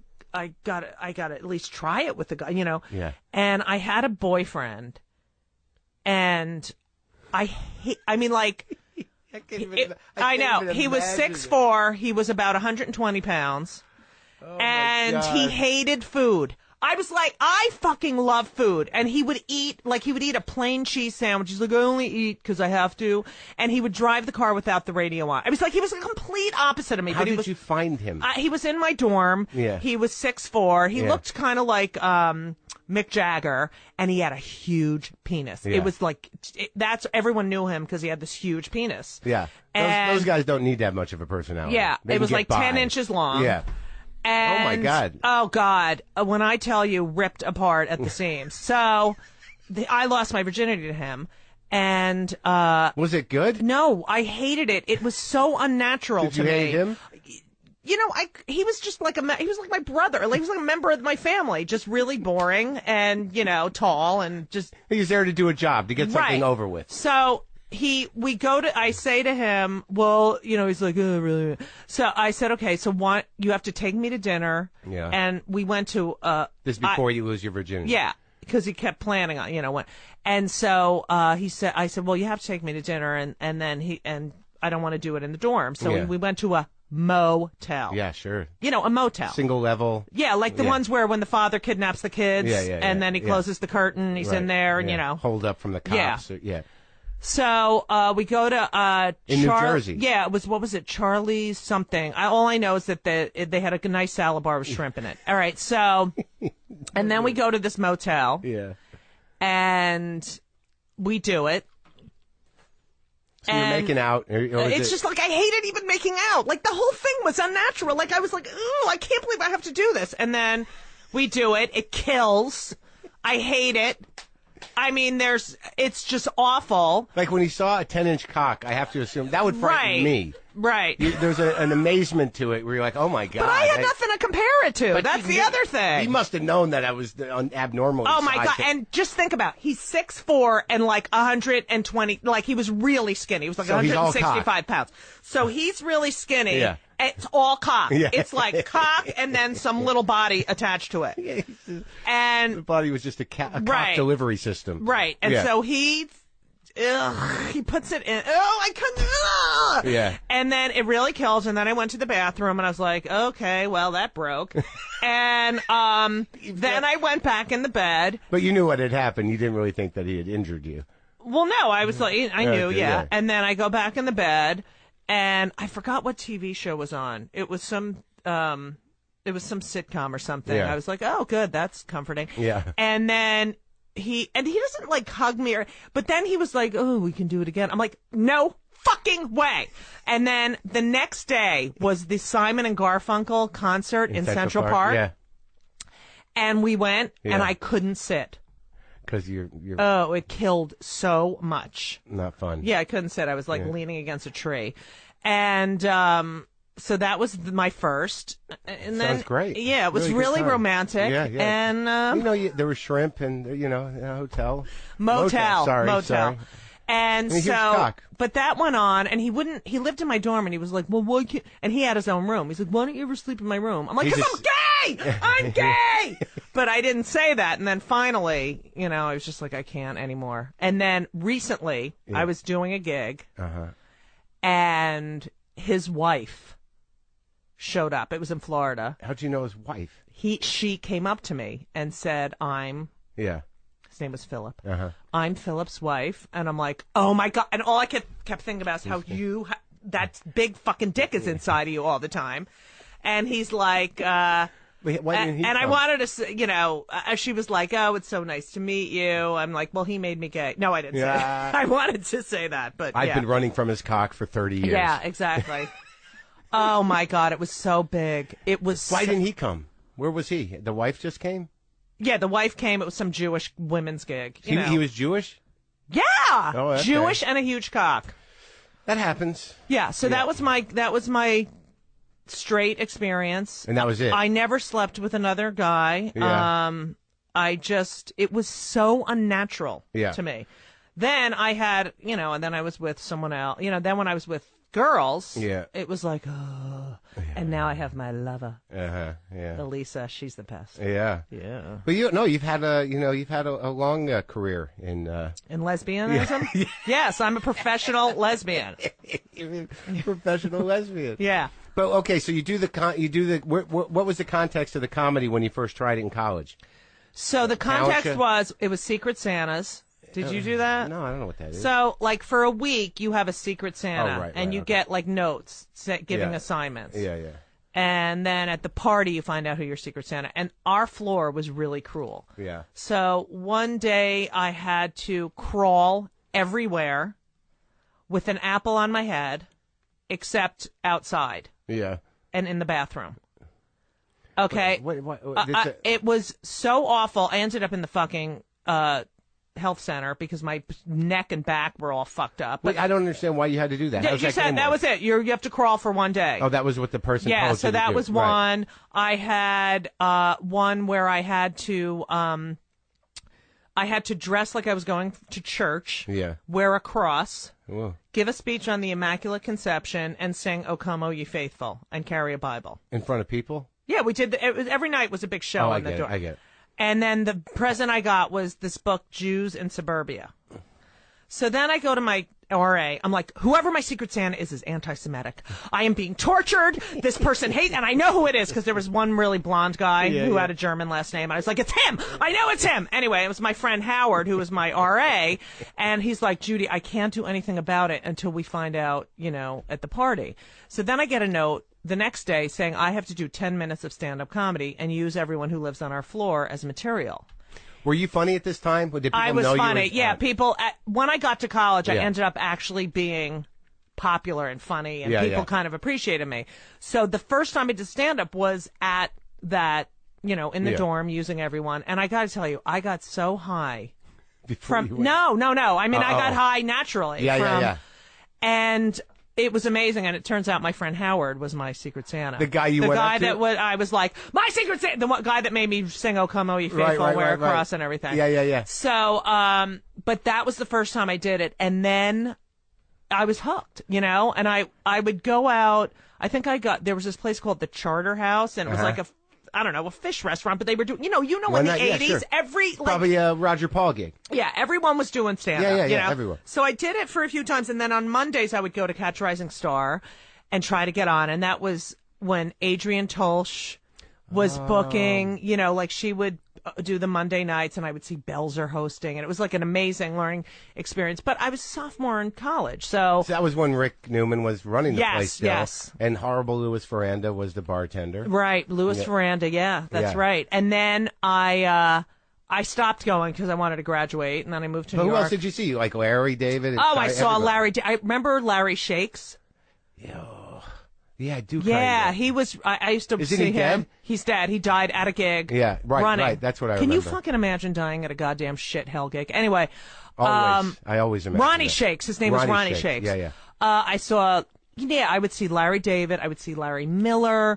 gotta at least try it with the guy, Yeah. And I had a boyfriend, and I know. He was 6'4". He was about 120 pounds. Oh, and he hated food. I was like, I fucking love food. And he would eat a plain cheese sandwich. He's like, I only eat because I have to. And he would drive the car without the radio on. I was like, he was a complete opposite of me. How did you find him? He was in my dorm. Yeah. He was 6'4". He looked kind of like Mick Jagger, and he had a huge penis. Yeah. It was like, everyone knew him because he had this huge penis. Yeah. Those guys don't need that much of a personality. Yeah. It was like 10 inches long. Yeah. And, oh, my God. Oh, God. When I tell you, ripped apart at the seams. So I lost my virginity to him. And was it good? No, I hated it. It was so unnatural to me. Did you hate him? You know, he was just like he was like my brother. Like, he was like a member of my family. Just really boring and, tall and just. He was there to do a job, to get something over with. So I say to him, well, he's like, oh, really? So I said, okay, so you have to take me to dinner. Yeah. And we went to, this is before you lose your virginity. Yeah. Because he kept planning on, when. And so, I said, well, you have to take me to dinner. And then I don't want to do it in the dorm. So we went to a motel. Yeah, sure. A motel. Single level. Yeah, like the ones where when the father kidnaps the kids. And then he closes the curtain, he's in there, and, hold up from the cops. Yeah. So we go to in New Jersey. Yeah, it was, what was it, Charlie's something. All I know is that they had a nice salad bar with shrimp in it. All right, so and then we go to this motel. Yeah. And we do it. So you're making out. It's just like I hated even making out. Like the whole thing was unnatural. Like I was like, ooh, I can't believe I have to do this. And then we do it. It kills. I hate it. I mean, it's just awful. Like when he saw a 10-inch cock, I have to assume that would frighten me. Right. There's an amazement to it where you're like, oh my God. But I had nothing to compare it to. That's the other thing. He must have known that I was abnormal. Oh my God. And just think about it. He's 6'4" and like 120, like he was really skinny. He was like 165 pounds. So he's really skinny. Yeah. It's all cock. Yeah. It's like cock and then some little body attached to it. And the body was just a cock delivery system. Right. And so he puts it in. Oh, I couldn't. Yeah. And then it really kills. And then I went to the bathroom and I was like, okay, well, that broke. And then I went back in the bed. But you knew what had happened. You didn't really think that he had injured you. Well, no, I was like, I knew, yeah. And then I go back in the bed. And I forgot what TV show was on. It was some sitcom or something. Yeah. I was like, oh, good, that's comforting. Yeah. And then he doesn't like hug me but then he was like, oh, we can do it again. I'm like, no fucking way. And then the next day was the Simon and Garfunkel concert in Central Park. Yeah. And we went and I couldn't sit. Because you're oh, it killed so much. Not fun. Yeah, I couldn't sit. I was like leaning against a tree. And so that was my first. And then, sounds great. Yeah, it was really romantic. Yeah, yeah. And there was shrimp and in a hotel. Motel. Sorry. And so, but that went on, and he lived in my dorm, and he was like, well, why can't, and he had his own room. He's like, why don't you ever sleep in my room? I'm like, because I'm gay! I'm gay! But I didn't say that, and then finally, I was just like, I can't anymore. And then recently, I was doing a gig, and his wife showed up. It was in Florida. How'd you know his wife? She came up to me and said, his name was Philip. I'm Philip's wife. And I'm like, oh, my God. And all I kept thinking about is how that big fucking dick is inside of you all the time. And he's like, I wanted to, she was like, oh, it's so nice to meet you. I'm like, well, he made me gay. No, I didn't say that. I wanted to say that, but I've been running from his cock for 30 years. Yeah, exactly. Oh, my God. It was so big. It was. Why didn't he come? Where was he? The wife just came? Yeah, the wife came. It was some Jewish women's gig. He was Jewish? Yeah. Oh, okay. Jewish and a huge cock. That happens. Yeah, so that was my straight experience. And that was it. I never slept with another guy. Yeah. It was so unnatural to me. Then I had, and then I was with someone else. Then when I was with girls, Yeah. it was like, oh. Yeah. And now I have my lover, yeah, Elisa. She's the best. Yeah. But you've had a long career in lesbianism. Yeah. Yes, I'm a professional lesbian. Professional lesbian. Yeah. But okay, so you do the what was the context of the comedy when you first tried it in college? So the context was it was Secret Santas. Did you do that? No, I don't know what that is. So, like, for a week, you have a Secret Santa, and you get, like, notes giving assignments. Yeah. And then at the party, you find out who your Secret Santa. And our floor was really cruel. Yeah. So one day, I had to crawl everywhere with an apple on my head, except outside. Yeah. And in the bathroom. Okay? It was so awful. I ended up in the fucking health center because my neck and back were all fucked up. But I don't understand why you had to do that. Yeah, you said that was it. You have to crawl for one day. Oh, that was what the person told you so that was one. I had one where I had to dress like I was going to church. Yeah. Wear a cross. Whoa. Give a speech on the Immaculate Conception and sing "O Come, O Ye Faithful" and carry a Bible. In front of people? Yeah, we did. Every night was a big show on the door. I get it. And then the present I got was this book, Jews in Suburbia. So then I go to my RA. I'm like, whoever my Secret Santa is anti-Semitic. I am being tortured. This person hates, and I know who it is because there was one really blonde guy who had a German last name. And I was like, it's him. I know it's him. Anyway, it was my friend Howard, who was my RA. And he's like, Judy, I can't do anything about it until we find out, at the party. So then I get a note the next day saying I have to do 10 minutes of stand-up comedy and use everyone who lives on our floor as material. Were you funny at this time? Did people I was know funny. You were... Yeah, people. When I got to college, I ended up actually being popular and funny, and people kind of appreciated me. So the first time I did stand-up was at that, in the dorm using everyone. And I got to tell you, I got so high. No. I mean, I got high naturally. Yeah. And it was amazing, and it turns out my friend Howard was my Secret Santa. The guy you went up to? I was like, my Secret Santa, the guy that made me sing "O Come, O Ye Faithful," wear a cross and everything. Yeah. So, but that was the first time I did it, and then I was hooked, and I would go out. I think there was this place called the Charter House, and it was like a fish restaurant, but they were doing, in the 80s, sure. Probably a Roger Paul gig. Yeah, everyone was doing stand-up. Yeah, everyone. So I did it for a few times, and then on Mondays I would go to Catch Rising Star and try to get on, and that was when Adrienne Tolsch was booking, like she would do the Monday nights, and I would see Belzer hosting, and it was like an amazing learning experience. But I was a sophomore in college, so that was when Rick Newman was running the place still. Yes. And Horrible Louis Ferranda was the bartender. Right, Louis Ferranda, that's right. And then I stopped going because I wanted to graduate, and then I moved to New York. Who else did you see? Like Larry David? I saw Larry. I remember Larry Shakes. Yeah, I do. Yeah, he was. I used to see him. Dead? He's dead. He died at a gig. Yeah, running. Right. That's what I remember. Can you fucking imagine dying at a goddamn shit hell gig? Anyway, I always imagine Ronnie that. Shakes. His name was Ronnie Shakes. Yeah. I saw. Yeah, I would see Larry David. I would see Larry Miller,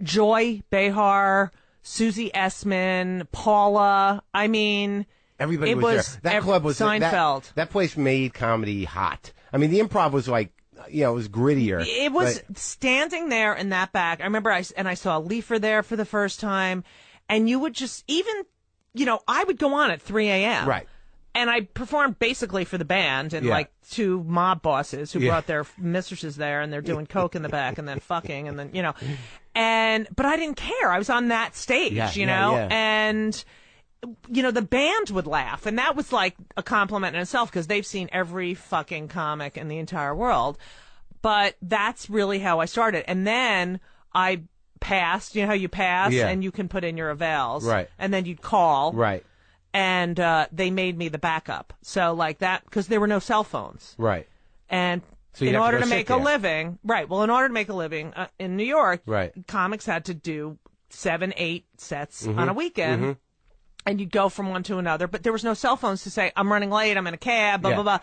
Joy Behar, Susie Essman, Paula. I mean, everybody was there. That club was Seinfeld. That place made comedy hot. I mean, the Improv was like. It was grittier. It was standing there in that back. I remember I saw Leifer there for the first time, and you would just I would go on at 3 a.m. Right. And I performed basically for the band and like two mob bosses who brought their mistresses there, and they're doing coke in the back and then fucking and then but I didn't care. I was on that stage, and. The band would laugh, and that was like a compliment in itself because they've seen every fucking comic in the entire world. But that's really how I started. And then I passed, how you pass and you can put in your evals. Right. And then you'd call. Right. And they made me the backup. So like that, because there were no cell phones. Right. And so in order to make a living, in New York, comics had to do 7-8 sets on a weekend. Mm-hmm. And you'd go from one to another, but there was no cell phones to say, I'm running late, I'm in a cab, blah, blah, blah.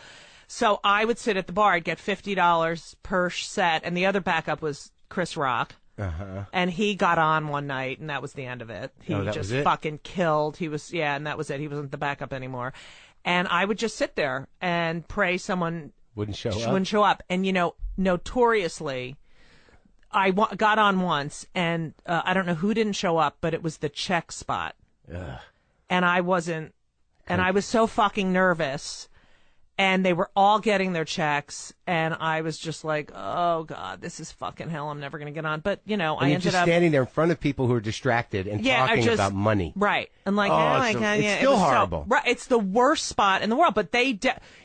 So I would sit at the bar, I'd get $50 per set, and the other backup was Chris Rock. Uh-huh. And he got on one night, and that was the end of it. He just fucking killed. He was, and that was it. He wasn't the backup anymore. And I would just sit there and pray someone Wouldn't show She up? wouldn't show up. And, notoriously, I got on once, and I don't know who didn't show up, but it was the check spot. Ugh. And I wasn't, and I was so fucking nervous. And they were all getting their checks, and I was just like, oh, God, this is fucking hell. I'm never going to get on. But, I ended up... You're just standing there in front of people who are distracted and talking about money. Right. And it's still horrible. Right. It's the worst spot in the world, but they...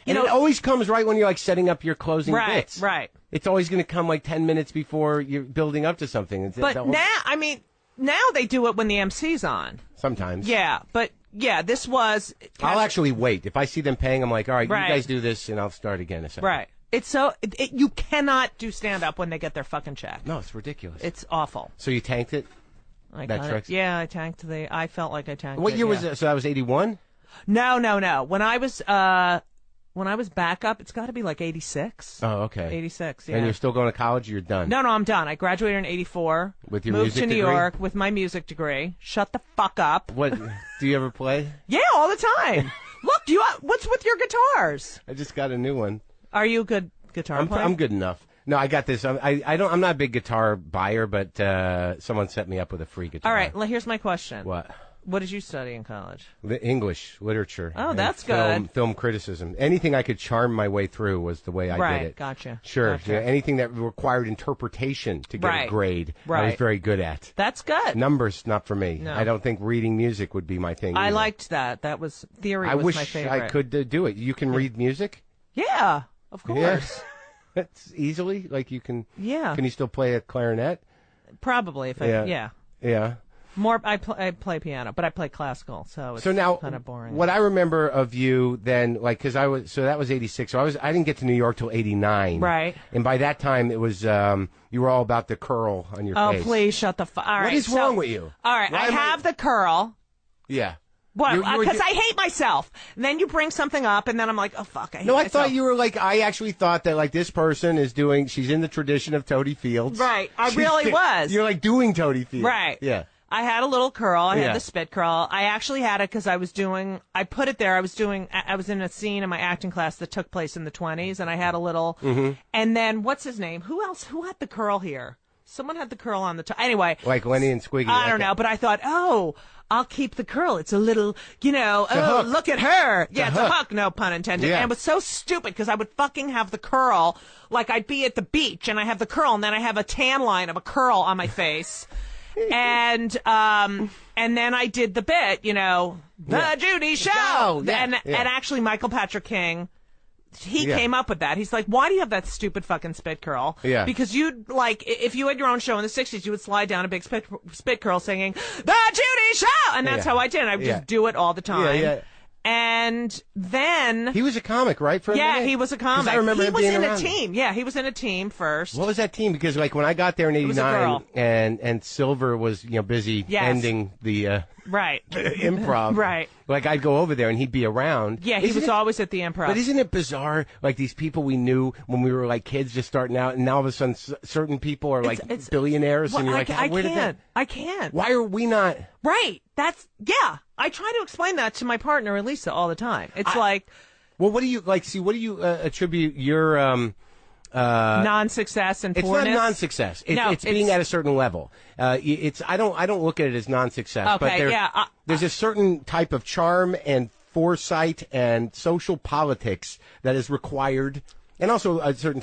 it always comes right when you're, like, setting up your closing bits. Right. It's always going to come, like, 10 minutes before you're building up to something. But now they do it when the MC's on. Sometimes. Yeah, but... Yeah, this was... I'll actually wait. If I see them paying, I'm like, all right, Right. you guys do this, and I'll start again in a second. Right. It's so... you cannot do stand-up when they get their fucking check. No, it's ridiculous. It's awful. So you tanked it? Yeah, I tanked I felt like I tanked it. What year was it? So that was 81? No. When I was back up, it's got to be like 86. Oh, okay. 86, yeah. And you're still going to college, or you're done? No, I'm done. I graduated in 84. With your moved music to New degree? York with my music degree. Shut the fuck up. What, do you ever play? Yeah, all the time. Look, what's with your guitars? I just got a new one. Are you a good guitar player? I'm good enough. No, I got this. I'm not a big guitar buyer, but someone set me up with a free guitar. All right, well, here's my question. What did you study in college? The English literature. Oh, that's good. good. Film criticism. Anything I could charm my way through was the way I did it. Gotcha. Sure. Gotcha. Yeah, anything that required interpretation to get a grade, I was very good at. That's good. Numbers, not for me. No. I don't think reading music would be my thing. I either. liked that. That was theory. I was wish my favorite. I could do it. You can read music? Yeah, of course. That's easily like you can. Yeah. Can you still play a clarinet? Probably if Yeah. More, I play piano, but I play classical, so it's now, kind of boring. What I remember of you then, like, because that was 86, so I didn't get to New York till 89. Right. And by that time, it was, you were all about the curl on your face. Oh, please shut the fuck. All right. What is wrong with you? All right, I have the curl. Yeah. What? Because I hate myself. And then you bring something up, and then I'm like, oh, fuck, I hate myself. myself. I thought you were like, I actually thought that, like, this person is she's in the tradition of Toady Fields. Right. I really was. You're, like, doing Toady Fields. Right. Yeah. I had a little curl. I had the spit curl. I actually had it because I put it there. I was in a scene in my acting class that took place in the 20s, and I had a little, and then, what's his name? Who had the curl here? Someone had the curl on the top. Anyway. Like Lenny and Squiggy. I don't know, but I thought, I'll keep the curl. It's a little, look at her. Yeah, it's a hook, no pun intended. Yeah. And it was so stupid because I would fucking have the curl, like I'd be at the beach, and I have the curl, and then I have a tan line of a curl on my face. And then I did the bit, the Judy Show. And actually Michael Patrick King, he came up with that. He's like, why do you have that stupid fucking spit curl? Yeah. Because if you had your own show in the 60s, you would slide down a big spit curl singing, the Judy Show! And that's how I did it. I would just do it all the time. Yeah. And then he was a comic, right? For a minute? He was a comic. I remember him being around. A team. Yeah, he was in a team first. What was that team? Because like when I got there in '89, and Silver was busy ending the improv. Right. Like I'd go over there and he'd be around. Yeah, he was always at the improv. But isn't it bizarre? Like these people we knew when we were like kids just starting out, and now all of a sudden certain people are like billionaires, and you're like, where did that? I can't. Why are we not? Right. I try to explain that to my partner, Elisa, all the time. It's like... Well, what do you, what do you attribute your... non-success and poorness? It's not non-success. It's being at a certain level. I don't look at it as non-success. Okay, but there's a certain type of charm and foresight and social politics that is required, and also a certain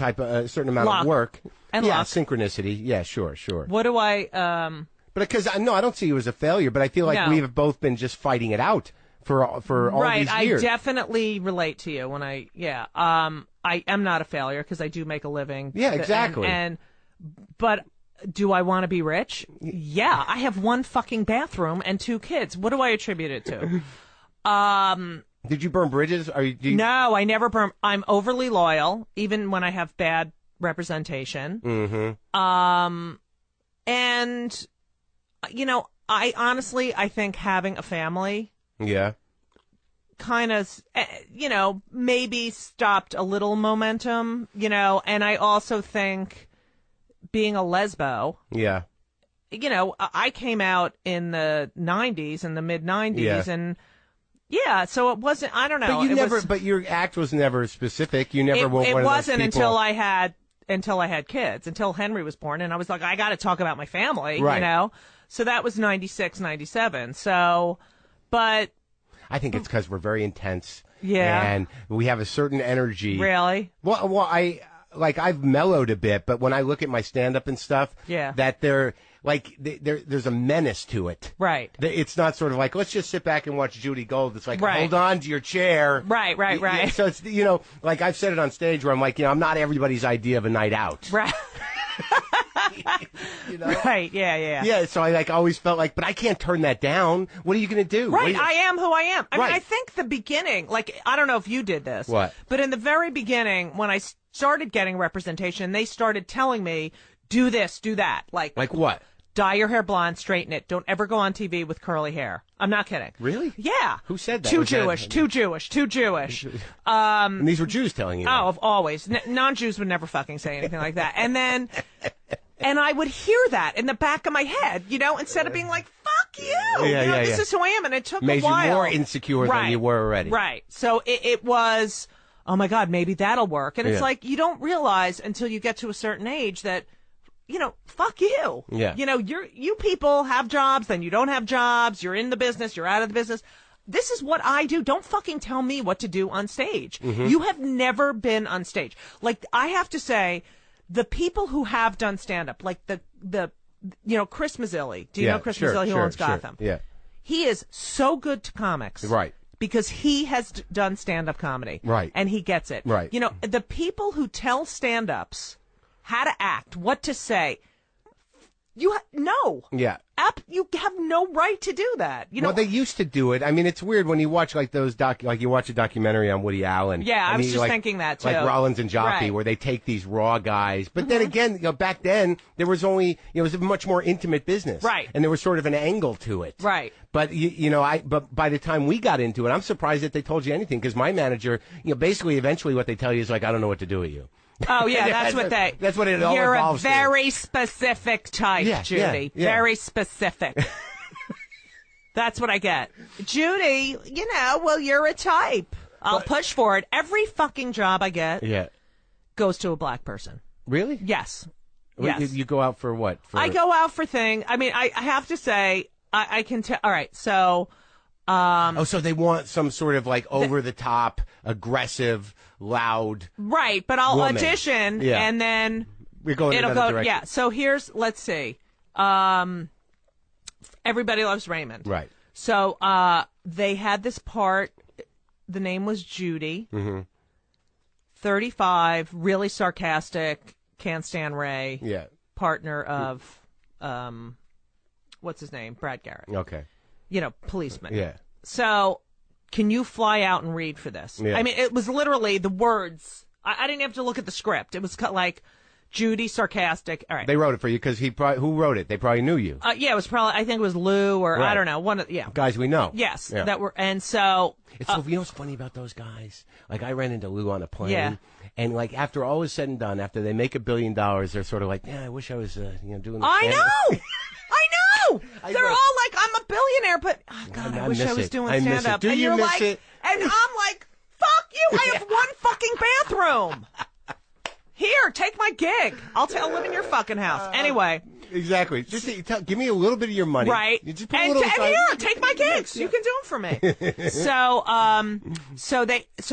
amount of work. And luck. Synchronicity. Yeah, sure. What do I... But because I don't see you as a failure, but I feel like we have both been just fighting it out for all these years. I definitely relate to you when I am not a failure because I do make a living. Yeah, exactly. But do I want to be rich? Yeah, I have one fucking bathroom and 2 kids. What do I attribute it to? Did you burn bridges? No, I never burn. I'm overly loyal, even when I have bad representation. Mm-hmm. And I think having a family. Yeah. Kind of, maybe stopped a little momentum, and I also think being a lesbo. Yeah. I came out in the 90s, in the mid 90s, and Yeah, so it wasn't. I don't know. But you never. But your act was never specific. You never. It wasn't until I had kids, until Henry was born, and I was like, I got to talk about my family. Right. You know. So that was 96, 97. So, but I think it's because we're very intense. Yeah. And we have a certain energy. Really? Well, I've mellowed a bit, but when I look at my stand-up and stuff, yeah, that there's a menace to it. Right. It's not sort of like, let's just sit back and watch Judy Gold. It's like, hold on to your chair. Right. So it's, like I've said it on stage where I'm like, I'm not everybody's idea of a night out. Right. Right, yeah. Yeah, so I always felt like, but I can't turn that down. What are you going to do? Right, I am who I am. I mean, I think the beginning, I don't know if you did this. What? But in the very beginning, when I started getting representation, they started telling me, do this, do that. Like what? Dye your hair blonde, straighten it. Don't ever go on TV with curly hair. I'm not kidding. Really? Yeah. Who said that? Too Jewish. And these were Jews telling you that. Oh, always. Non-Jews would never fucking say anything like that. And then, and I would hear that in the back of my head, instead of being like, fuck you. This is who I am. And it took a while. Made you more insecure than you were already. Right. So it was, oh my God, maybe that'll work. And it's like, you don't realize until you get to a certain age that, fuck you. Yeah. You people have jobs, then you don't have jobs. You're in the business. You're out of the business. This is what I do. Don't fucking tell me what to do on stage. Mm-hmm. You have never been on stage. Like, I have to say, the people who have done stand-up, like the Chris Mazzilli. Do you know Chris Mazzilli who owns Gotham? Yeah. He is so good to comics. Right. Because he has done stand-up comedy. Right. And he gets it. Right. The people who tell stand-ups how to act, what to say. No. Yeah. You have no right to do that. Well, they used to do it. I mean, it's weird when you watch those you watch a documentary on Woody Allen. Yeah, I was just thinking that too. Like Rollins and Jaffe, where they take these raw guys. But then again, back then there was only it was a much more intimate business. Right. And there was sort of an angle to it. Right. But but by the time we got into it, I'm surprised that they told you anything because my manager, basically eventually what they tell you is like, I don't know what to do with you. Oh, yeah, that's what it all involves. You're a very specific type, Judy. Yeah. Very specific. That's what I get. Judy, you're a type. I'll push for it. Every fucking job I get goes to a black person. Really? Yes. Yes. You go out for what? I go out for things. I mean, I have to say, I can tell. All right, so... so they want some sort of over-the-top, aggressive, loud. Right, but I'll audition and then we're going it'll another go. direction. Yeah. So let's see. Everybody Loves Raymond. Right. So they had this part. The name was Judy. Mm-hmm. 35, really sarcastic, can't stand Ray. Yeah. Partner of what's his name? Brad Garrett. Okay. Policeman. Yeah. So, can you fly out and read for this? Yeah. I mean, it was literally the words. I didn't have to look at the script. It was like Judy, sarcastic. All right. They wrote it for you because who wrote it? They probably knew you. Yeah, it was probably, I think it was Lou or I don't know. Guys we know. Yes. Yeah. And so. It's so, what's funny about those guys? Like, I ran into Lou on a plane. Yeah. And after all is said and done, after they make $1 billion, they're sort of like, yeah, I wish I was, doing the I know! I They're know. all like, I'm a billionaire, but God, I wish I was doing stand-up. Do you miss it? And I'm like, fuck you! I have one fucking bathroom. Here, take my gig. I'll live in your fucking house. Anyway. Exactly. Just give me a little bit of your money. Right. You just put a little and here, take my gigs. You can do them for me. So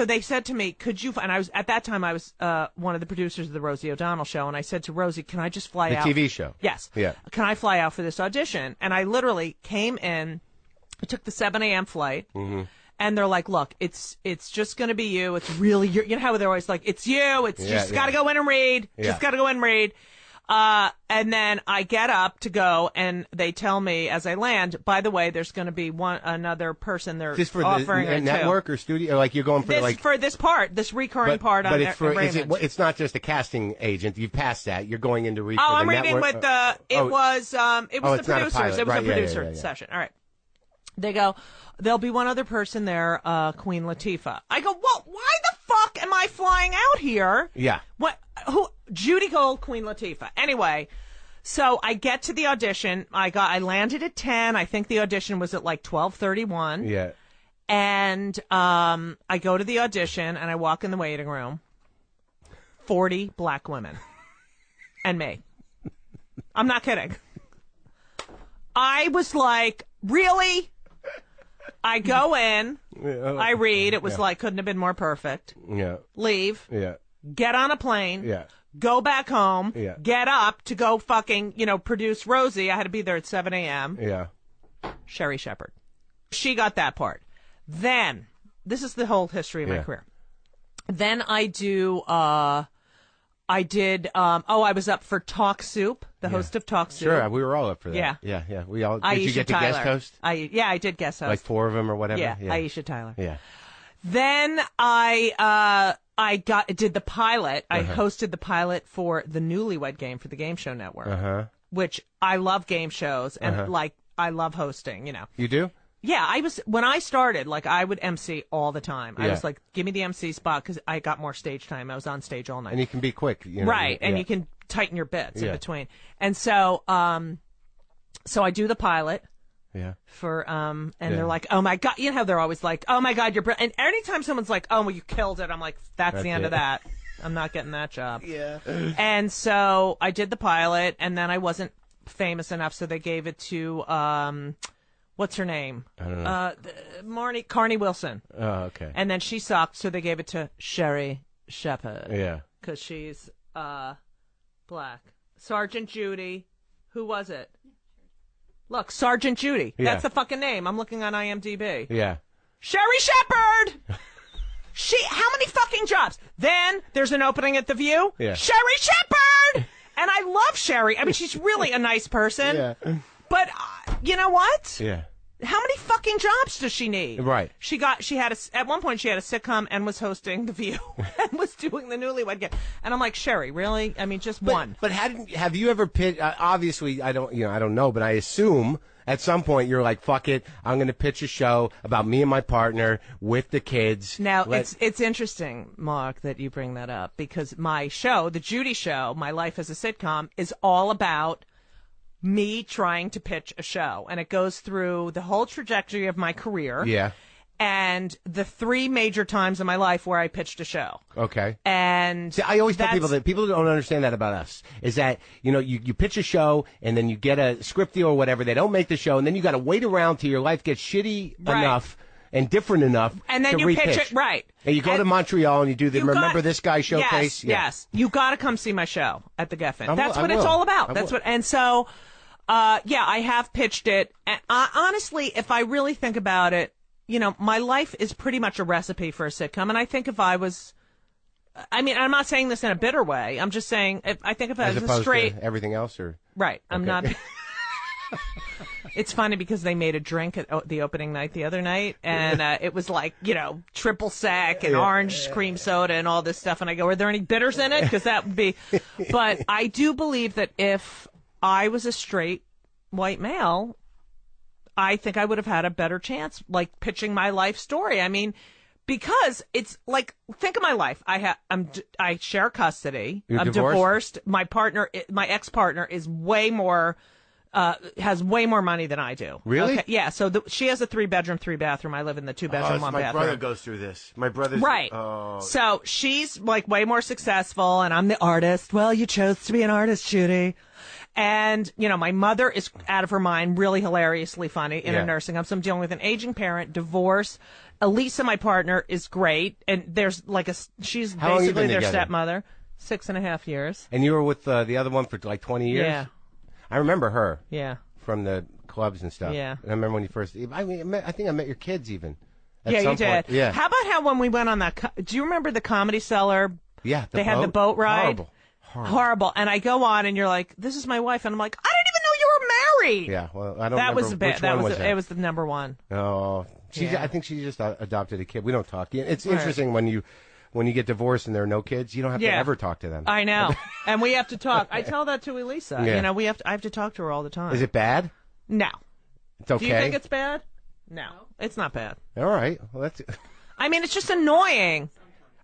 they said to me, could you, and I was, at that time I was one of the producers of the Rosie O'Donnell show, and I said to Rosie, can I just fly out? The TV show. Yes. Yeah. Can I fly out for this audition? And I literally came in, I took the 7 a.m. flight. Mm-hmm. And they're like, look, it's just going to be you. It's really, you know how they're always like, it's you. It's just got to go in and read. Just got to go in and read. And then I get up to go, and they tell me as I land, by the way, there's going to be another person they're this for offering the network or studio? Like you're going for for this part, this recurring part. But on it's not just a casting agent. You've passed that. You're going into read. Oh, for the I'm reading network. with the. It was the producers. It was a producer session. All right. They go, there'll be one other person there, Queen Latifah. I go, well, why the fuck am I flying out here? Yeah. What? Who? Judy Gold, Queen Latifah. Anyway, so I get to the audition. I landed at 10. I think the audition was at 12:31. Yeah. And I go to the audition, and I walk in the waiting room. 40 black women. And me. I'm not kidding. I was like, really? I go in. I read. It was like, couldn't have been more perfect. Yeah. Leave. Yeah. Get on a plane. Yeah. Go back home. Yeah. Get up to go fucking, produce Rosie. I had to be there at 7 a.m. Yeah. Sherry Shepherd. She got that part. Then, this is the whole history of my career. Then I was up for Talk Soup, the host of Talk Soup. Sure, we were all up for that. Yeah. Yeah. We all. Did Aisha you get to Tyler. guest host? I did guest host. Like 4 of them or whatever? Yeah, Aisha Tyler. Yeah. Then I did the pilot. I hosted the pilot for the Newlywed Game for the Game Show Network, which I love game shows and I love hosting. You do? Yeah, when I started, I would MC all the time. I was like, give me the MC spot because I got more stage time. I was on stage all night. And you can be quick, right? And you can tighten your bits in between. And so I do the pilot. Yeah. They're like, oh my God, you know how they're always like, oh my God, you're brilliant. And anytime someone's like, oh, well, you killed it, I'm like, that's the end of that. I'm not getting that job. Yeah. And so I did the pilot, and then I wasn't famous enough, so they gave it to, what's her name? I don't know. Carney Wilson. Oh, okay. And then she sucked, so they gave it to Sherry Shepherd. Yeah. Because she's, black. Sergeant Judy. Who was it? Look, Sergeant Judy. Yeah. That's the fucking name. I'm looking on IMDb. Yeah. Sherry Shepherd! How many fucking jobs? Then there's an opening at The View. Yeah. Sherry Shepherd! And I love Sherry. I mean, she's really a nice person. Yeah. But you know what? Yeah. How many fucking jobs does she need? Right. At one point she had a sitcom and was hosting The View and was doing the Newlywed Game. And I'm like, Sherry, really? I mean, just one. But have you ever pitched? Obviously, I don't know, but I assume at some point you're like, fuck it, I'm going to pitch a show about me and my partner with the kids. Now it's interesting, Mark, that you bring that up because my show, the Judy Show, My Life as a Sitcom, is all about me trying to pitch a show, and it goes through the whole trajectory of my career. Yeah. And the 3 major times in my life where I pitched a show. Okay. And see, I always tell people that people don't understand that about us. Is that, you pitch a show and then you get a script deal or whatever, they don't make the show, and then you got to wait around till your life gets shitty enough and different enough and then to you re-pitch. pitch it right. And you go to Montreal and you do the Remember This Guy showcase. Yes. You got to come see my show at the Geffen. That's what I it's will. all about. I will. And so I have pitched it. And honestly, if I really think about it, my life is pretty much a recipe for a sitcom. And I think if I was, I'm not saying this in a bitter way. I'm just saying, I think if I was a straight, to everything else, or right. I'm not. It's funny because they made a drink at the opening night the other night, and it was like, triple sec and orange cream soda and all this stuff. And I go, are there any bitters in it? Because that would be. But I do believe that if I was a straight white male, I think I would have had a better chance, pitching my life story. I mean, because it's like, think of my life. I share custody. I'm divorced. My ex-partner is way more. Has way more money than I do. Really? Okay. Yeah. So she has a 3-bedroom, 3-bathroom. I live in the 2-bedroom, 1-bathroom. My brother goes through this. My brother's right. So she's way more successful, and I'm the artist. Well, you chose to be an artist, Judy. And my mother is out of her mind, really hilariously funny in a nursing home. So I'm dealing with an aging parent, divorce. Elisa, my partner, is great, and there's she's basically their stepmother. 6.5 years. And you were with the other one for 20 years. Yeah. I remember her. Yeah. From the clubs and stuff. Yeah. And I remember when you first. I think I met your kids even. Yeah, you did. Point. Yeah. How about how when we went on that? Do you remember the Comedy Cellar? Yeah. They had the boat ride. Horrible. And I go on, and you're like, "This is my wife," and I'm like, "I didn't even know you were married." Yeah. Well, I don't. That remember was which one was it was the number one. Oh, I think she just adopted a kid. We don't talk. It's interesting when you get divorced and there are no kids, you don't have to ever talk to them. I know. And we have to talk. I tell that to Elisa. Yeah. I have to talk to her all the time. Is it bad? No. It's okay. Do you think it's bad? No. It's not bad. All right. Well, that's. I mean, it's just annoying.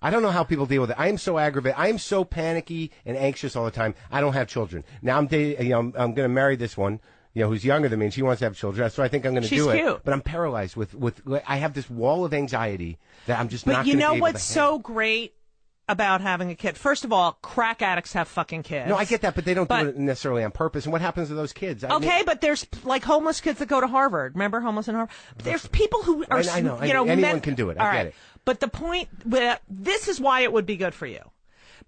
I don't know how people deal with it. I am so aggravated. I am so panicky and anxious all the time. I don't have children. Now I'm going to marry this one. who's younger than me, and she wants to have children. So I think I'm going to do it. She's cute. But I'm paralyzed with I have this wall of anxiety that I'm just not going to be able to But you know what's handle. so great about having a kid? First of all, crack addicts have fucking kids. No, I get that, but they don't do it necessarily on purpose. And what happens to those kids? But there's like homeless kids that go to Harvard. Remember homeless in Harvard? There's people who are, I know. Anyone can do it. I get it. But the point, this is why it would be good for you.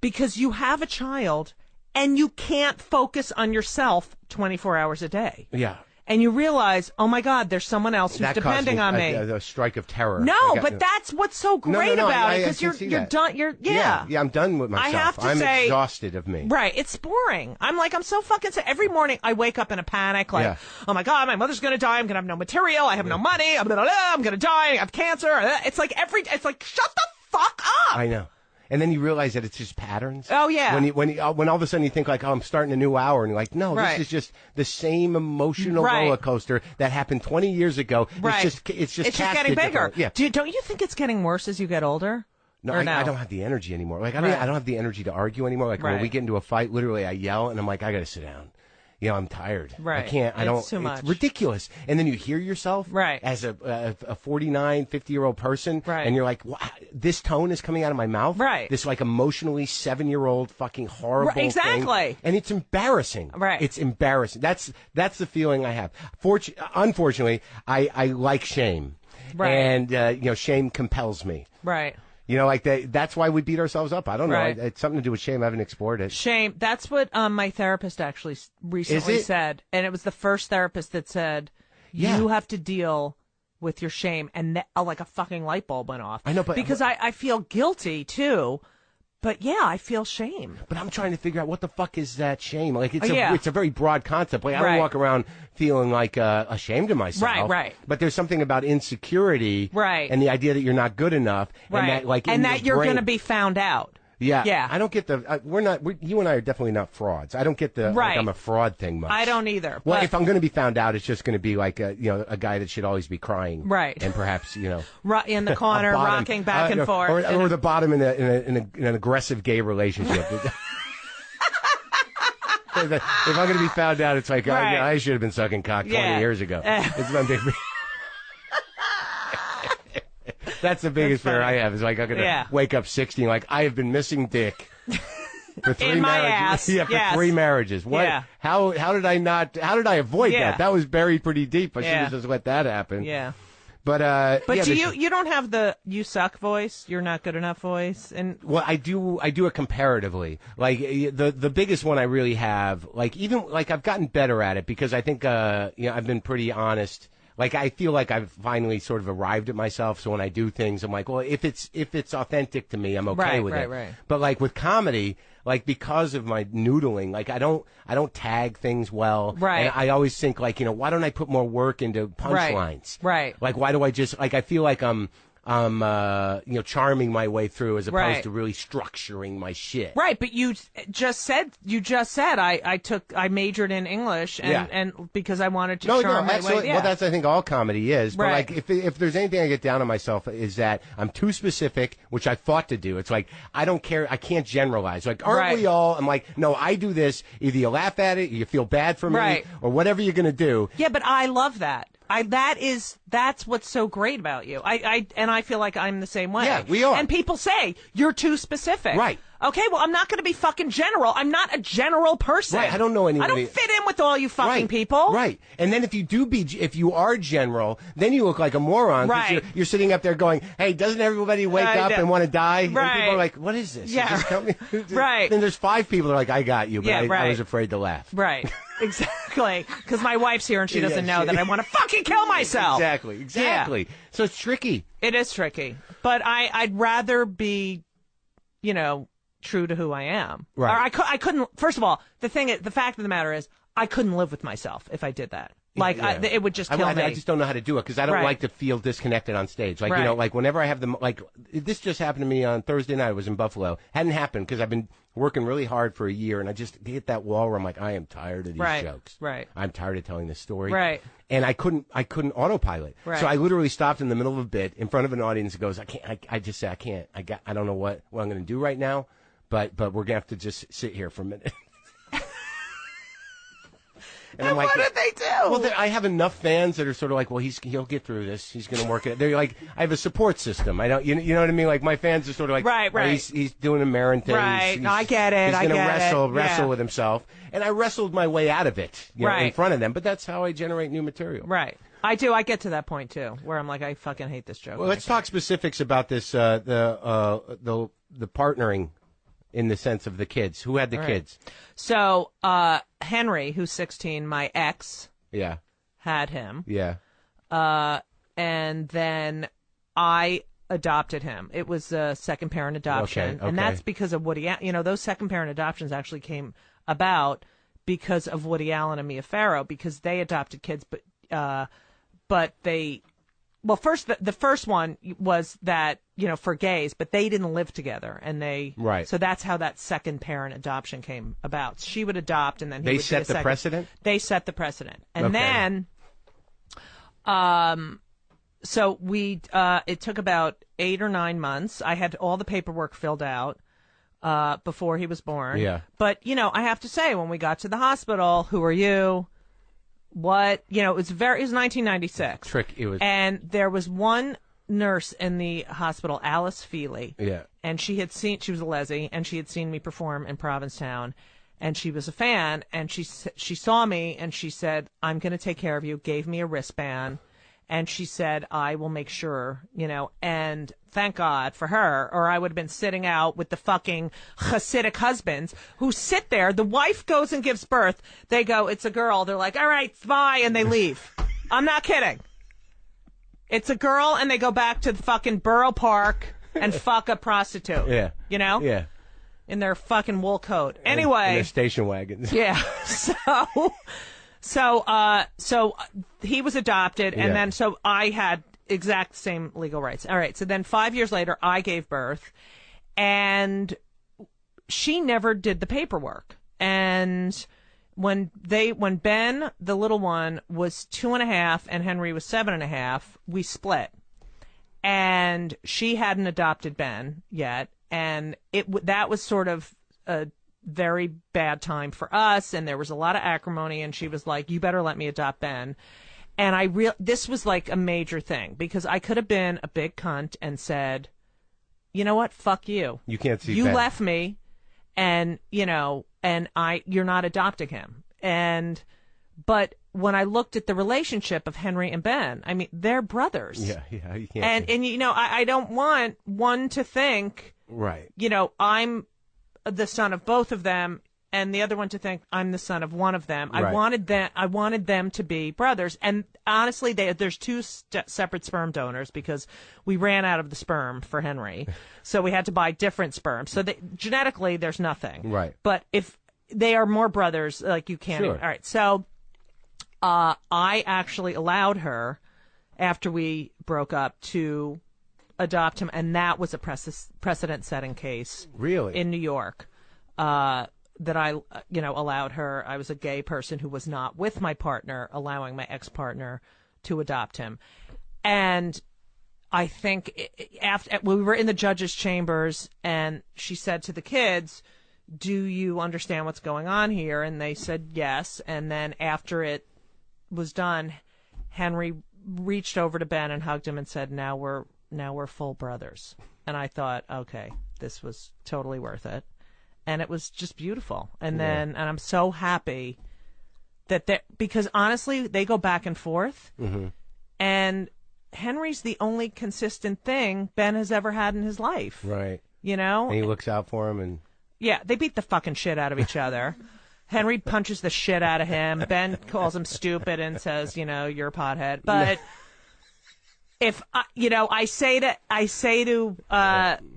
Because you have a child and you can't focus on yourself 24 hours a day. Yeah. And you realize, oh my God, there's someone else who's depending on me. A strike of terror. No, but that's what's so great about it, because you're done. Yeah, I'm done with myself. I have to I'm say, exhausted of me. Right, it's boring. I'm so fucking sick. Every morning I wake up in a panic, like, oh my God, my mother's gonna die. I'm gonna have no material. I have no money. I'm gonna die. I have cancer. It's like shut the fuck up. I know. And then you realize that it's just when all of a sudden you think like, oh, I'm starting a new hour, and you're like, no, this is just the same emotional roller coaster that happened 20 years ago. Right. It's just getting bigger. Yeah. Don't you think it's getting worse as you get older? No, I don't have the energy anymore. Like I don't have the energy to argue anymore. Like when we get into a fight, literally I yell and I'm like, I got to sit down. I'm tired. Right. I can't. It's too much. It's ridiculous. And then you hear yourself as a 49, 50-year-old person, and you're like, this tone is coming out of my mouth. Right. This like emotionally 7-year-old fucking horrible exactly. thing. And it's embarrassing. Right. It's embarrassing. That's the feeling I have. Unfortunately, I like shame. Right. And shame compels me. Right. That's why we beat ourselves up. I don't know. Right. It's something to do with shame. I haven't explored it. Shame. That's what my therapist actually recently said. And it was the first therapist that said, you have to deal with your shame. And like a fucking light bulb went off. I know, but because I feel guilty too. But yeah, I feel shame. But I'm trying to figure out what the fuck is that shame? Like it's a very broad concept. Like I don't walk around feeling like ashamed of myself. Right. But there's something about insecurity, and the idea that you're not good enough, and that you're going to be found out. Yeah. I don't get you and I are definitely not frauds. I don't get the like I'm a fraud thing much. I don't either. Well, if I'm going to be found out, it's just going to be like a guy that should always be crying. Right. And perhaps, in the corner, rocking back and forth. Or the bottom in an aggressive gay relationship. If I'm going to be found out, it's like, I should have been sucking cock 20 years ago. It's my big... That's the biggest fear I have. Is like I'm gonna wake up 60 and like I have been missing dick for 3 in my marriages. ass. For 3 marriages. What? Yeah. How did I avoid that? That was buried pretty deep. I should have just let that happen. Yeah. But you don't have the you suck voice. You're not good enough voice. And well, I do it comparatively. Like the biggest one I really have. Like even like I've gotten better at it because I think I've been pretty honest. Like I feel like I've finally sort of arrived at myself. So when I do things, I'm like, well, if it's authentic to me, I'm okay with it. Right. But like with comedy, like because of my noodling, like I don't tag things well. Right. And I always think like, why don't I put more work into punchlines? Right. Like why do I just like I feel like I'm charming my way through as opposed to really structuring my shit. Right, but you just said I majored in English and because I wanted to charm my way. Well, that's I think all comedy is. But right. like if there's anything I get down on myself is that I'm too specific, which I fought to do. It's like I don't care. I can't generalize. Like aren't we all? I'm like no, I do this. Either you laugh at it, or you feel bad for me, or whatever you're gonna do. Yeah, but I love that. That's what's so great about you. I feel like I'm the same way. Yeah, we are. And people say you're too specific. Right. Okay, well, I'm not going to be fucking general. I'm not a general person. Right. I don't know anybody. I don't fit in with all you fucking people. Right. And then if you are general, then you look like a moron. Right. You're sitting up there going, hey, doesn't everybody wake up and want to die? Right. And people are like, what is this? Yeah. Right. Then there's 5 people that are like, I got you, but I was afraid to laugh. Right. Exactly. Because my wife's here and she doesn't know that I want to fucking kill myself. Exactly. Yeah. So it's tricky. It is tricky. But I'd rather be, true to who I am. Right. Or I couldn't. First of all, the fact of the matter is, I couldn't live with myself if I did that. Like it would just kill me. I just don't know how to do it because I don't like to feel disconnected on stage. Like like whenever I have this just happened to me on Thursday night. I was in Buffalo. Hadn't happened because I've been working really hard for a year, and I just hit that wall where I'm like, I am tired of these jokes. Right. I'm tired of telling this story. Right. And I couldn't autopilot. Right. So I literally stopped in the middle of a bit in front of an audience and goes, I can't. I just say I can't. I don't know what I'm going to do right now. But we're gonna have to just sit here for a minute. And I'm like, what did they do? Well, I have enough fans that are sort of like, well, he'll get through this. He's going to work it. They're like, I have a support system. I don't, you know what I mean? Like my fans are sort of like, right. Oh, he's doing a Maron thing. Right. No, I get it. He's going to wrestle Yeah. with himself. And I wrestled my way out of it, in front of them. But that's how I generate new material. Right. I do. I get to that point too, where I'm like, I fucking hate this joke. Well, let's talk specifics about this. The partnering, in the sense of the kids. Who had the kids? So Henry, who's 16, my ex, had him. Yeah. And then I adopted him. It was a second parent adoption, Okay. and that's because of Woody. Those second parent adoptions actually came about because of Woody Allen and Mia Farrow, because they adopted kids, but they. Well, first, the first one was that, for gays, but they didn't live together, and Right. So that's how that second parent adoption came about. She would adopt, and then he would set the precedent? They set the precedent. And then, so it took about 8 or 9 months. I had all the paperwork filled out before he was born. Yeah. But, I have to say, when we got to the hospital, who are you? What, it was 1996. And there was one nurse in the hospital, Alice Feely. Yeah. And she was a lessee, and she had seen me perform in Provincetown, and she was a fan, and she saw me, and she said, I'm going to take care of you, gave me a wristband, and she said, I will make sure, and thank God for her, or I would have been sitting out with the fucking Hasidic husbands who sit there. The wife goes and gives birth. They go, it's a girl. They're like, all right, bye, and they leave. I'm not kidding. It's a girl, and they go back to the fucking Borough Park and fuck a prostitute. Yeah. Yeah. In their fucking wool coat. Anyway. In their station wagons. Yeah. So he was adopted, and then so I had exact same legal rights. All right. So then 5 years later, I gave birth, and she never did the paperwork. And when Ben, the little one, was 2.5 and Henry was 7.5, we split. And she hadn't adopted Ben yet, and that was sort of a very bad time for us, and there was a lot of acrimony, and she was like, you better let me adopt Ben. And this was like a major thing, because I could have been a big cunt and said, you know what, fuck you. You can't see You Ben. left me, and, you're not adopting him. But when I looked at the relationship of Henry and Ben, I mean, they're brothers. Yeah, you can't. And I don't want one to think, right, I'm the son of both of them, and the other one to think I'm the son of one of them. Right. I wanted them to be brothers. And honestly, there's two separate sperm donors, because we ran out of the sperm for Henry, so we had to buy different sperm. So genetically, there's nothing. Right. But if they are more brothers, like, you can't. Sure. All right. So I actually allowed her, after we broke up, to adopt him, and that was a precedent-setting case. Really? In New York, that I, allowed her. I was a gay person who was not with my partner, allowing my ex-partner to adopt him. And I think after we were in the judge's chambers, and she said to the kids, do you understand what's going on here? And they said yes. And then after it was done, Henry reached over to Ben and hugged him and said, now we're full brothers. And I thought, okay, this was totally worth it. And it was just beautiful. And then, and I'm so happy that because honestly, they go back and forth. Mm-hmm. And Henry's the only consistent thing Ben has ever had in his life. Right. And he looks out for him, and yeah, they beat the fucking shit out of each other. Henry punches the shit out of him. Ben calls him stupid and says, you're a pothead. But if I say to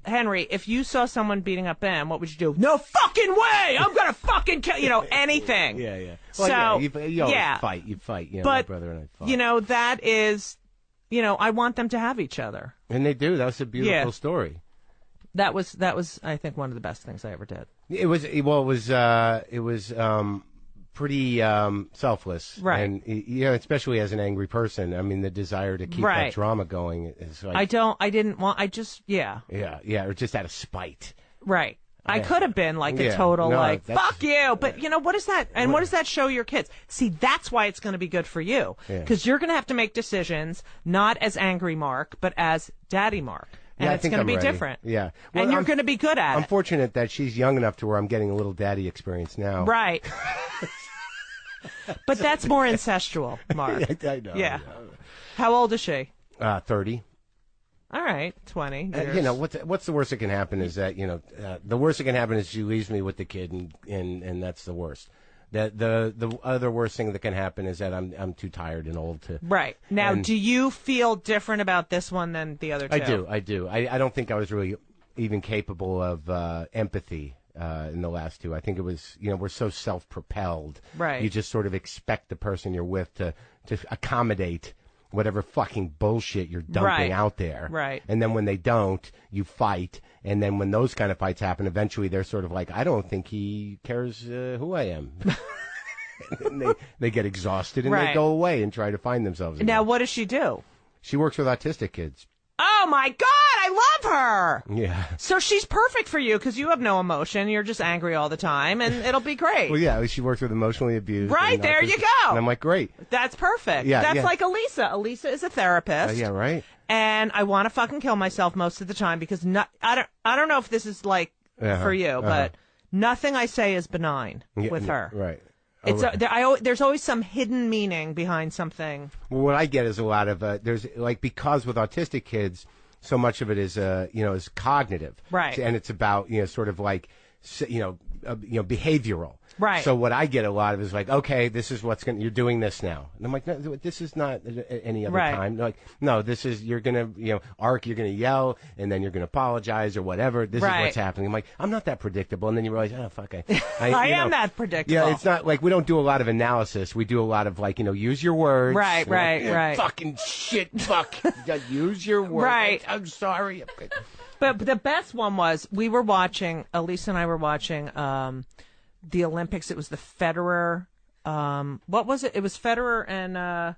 Henry, if you saw someone beating up Ben, what would you do? No fucking way! I'm gonna fucking kill anything. Yeah. So Well, you always fight. You fight. But my brother and I fought. That is, I want them to have each other. And they do. That was a beautiful story. That was I think one of the best things I ever did. It was pretty selfless, right? And especially as an angry person, I mean, the desire to keep that drama going is like, or just or just out of spite, right? I could have been like a total fuck you, but you know, what is that? And what does that show your kids? See, that's why it's going to be good for you, because you're going to have to make decisions not as angry Mark, but as Daddy Mark. And it's going to be different. Yeah. Well, and you're going to be good at it. I'm fortunate that she's young enough to where I'm getting a little daddy experience now. Right. But that's more incestual, Mark. I know. Yeah. How old is she? 30. All right, 20 years. You know, what's the worst that can happen is that, you know, the worst that can happen is she leaves me with the kid, and that's the worst. The other worst thing that can happen is that I'm too tired and old to. Right. Now, do you feel different about this one than the other two? I do. I don't think I was really even capable of empathy in the last two. I think it was, you know, we're so self-propelled. Right. You just sort of expect the person you're with to accommodate whatever fucking bullshit you're dumping out there. Right. And then when they don't, you fight. And then when those kind of fights happen, eventually they're sort of like, I don't think he cares who I am. And they get exhausted and they go away and try to find themselves again. Now, what does she do? She works with autistic kids. Oh, my God, I love her. Yeah. So she's perfect for you because you have no emotion. You're just angry all the time, and it'll be great. Well, yeah, she works with emotionally abused. Right, there you go. And I'm like, great. That's perfect. Yeah, That's like Elisa. Elisa is a therapist. Yeah, right. And I want to fucking kill myself most of the time because I don't know if this is like for you, but nothing I say is benign with her. Right. It's there's always some hidden meaning behind something. Well, what I get is a lot of there's like, because with autistic kids, so much of it is is cognitive, right? And it's about sort of like behavioral. Right. So what I get a lot of is like, okay, this is you're doing this now. And I'm like, no, this is not any other time. Like, no, this is, you're going to, Ark, you're going to yell and then you're going to apologize or whatever. This is what's happening. I'm like, I'm not that predictable. And then you realize, oh, fuck, I am that predictable. Yeah, it's not like we don't do a lot of analysis. We do a lot of like, use your words. Right. Fucking shit, fuck. Use your words. Right. I'm sorry. But the best one was, Elisa and I were watching, the Olympics. It was the Federer. What was it? It was Federer and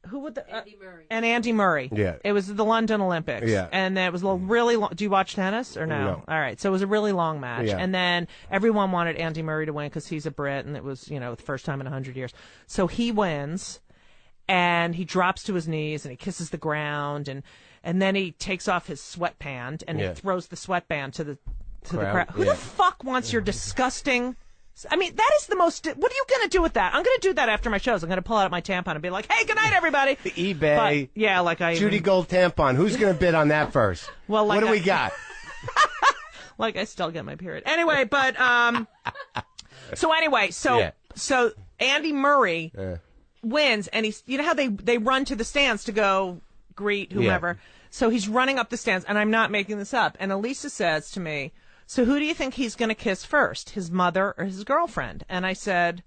who would Andy Murray. And Andy Murray. Yeah. It was the London Olympics. Yeah. And it was a really long. Do you watch tennis or no? No. All right. So it was a really long match. Yeah. And then everyone wanted Andy Murray to win because he's a Brit, and it was the first time in 100 years. So he wins, and he drops to his knees and he kisses the ground, and then he takes off his sweatband and he throws the sweatband to the crowd. Who the fuck wants your disgusting? I mean, that is the most. What are you going to do with that? I'm going to do that after my shows. I'm going to pull out my tampon and be like, "Hey, good night, everybody." The eBay. But, yeah, like Judy Gold tampon. Who's going to bid on that first? Well, like what do we got? Like I still get my period. Anyway, but so Andy Murray wins, and he's how they run to the stands to go greet whomever. Yeah. So he's running up the stands, and I'm not making this up. And Elisa says to me, "So who do you think he's going to kiss first, his mother or his girlfriend?" And I said,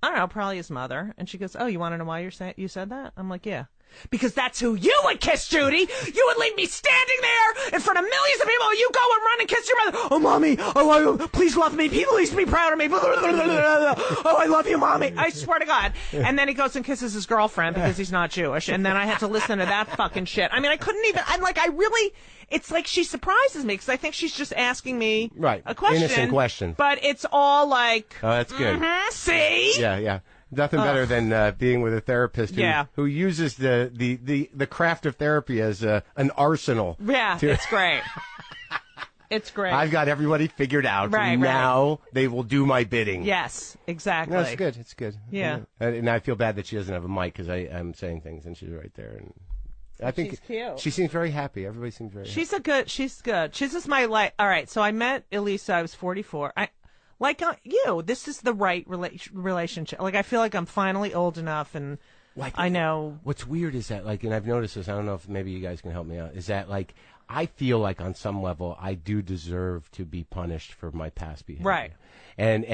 "I don't know, probably his mother." And she goes, "Oh, you want to know why you said that?" I'm like, "Yeah." Because that's who you would kiss, Judy. You would leave me standing there in front of millions of people. You go and run and kiss your mother. "Oh, Mommy. Oh, please love me. Please be proud of me. Oh, I love you, Mommy." I swear to God. And then he goes and kisses his girlfriend because he's not Jewish. And then I had to listen to that fucking shit. I mean, I couldn't even. It's like she surprises me because I think she's just asking me a question. Innocent question. But it's all like, oh, that's good. See? Yeah. Nothing better than being with a therapist who uses the craft of therapy as an arsenal. Yeah, it's great. It's great. I've got everybody figured out. Right, now they will do my bidding. Yes, exactly. No, it's good. It's good. Yeah. And I feel bad that she doesn't have a mic because I'm saying things and she's right there. And I think she's cute. She seems very happy. Everybody seems very happy. She's good. She's just my all right, so I met Elisa. I was 44. This is the right relationship. Like, I feel like I'm finally old enough, and I know. What's weird is that, and I've noticed this, I don't know if maybe you guys can help me out, is that, I feel like on some level I do deserve to be punished for my past behavior. Right. And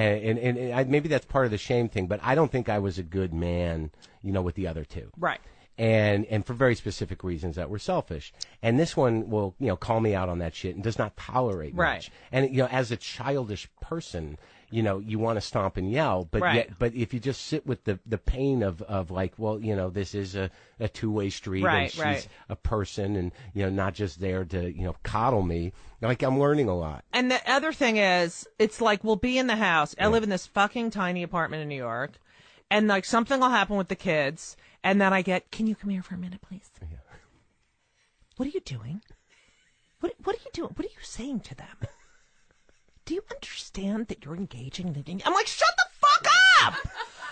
maybe that's part of the shame thing, but I don't think I was a good man, with the other two. Right. and for very specific reasons that were selfish. And this one will, call me out on that shit and does not tolerate much. And, as a childish person, you want to stomp and yell, but but if you just sit with the pain of like, well, this is a two-way street, and she's a person, and not just there to coddle me. Like, I'm learning a lot. And the other thing is, it's like we'll be in the house. I live in this fucking tiny apartment in New York, and like something will happen with the kids, and then I get, can you come here for a minute, please? Yeah. What are you doing? What are you doing? What are you saying to them? Do you understand that you're engaging? I'm like, shut the fuck up!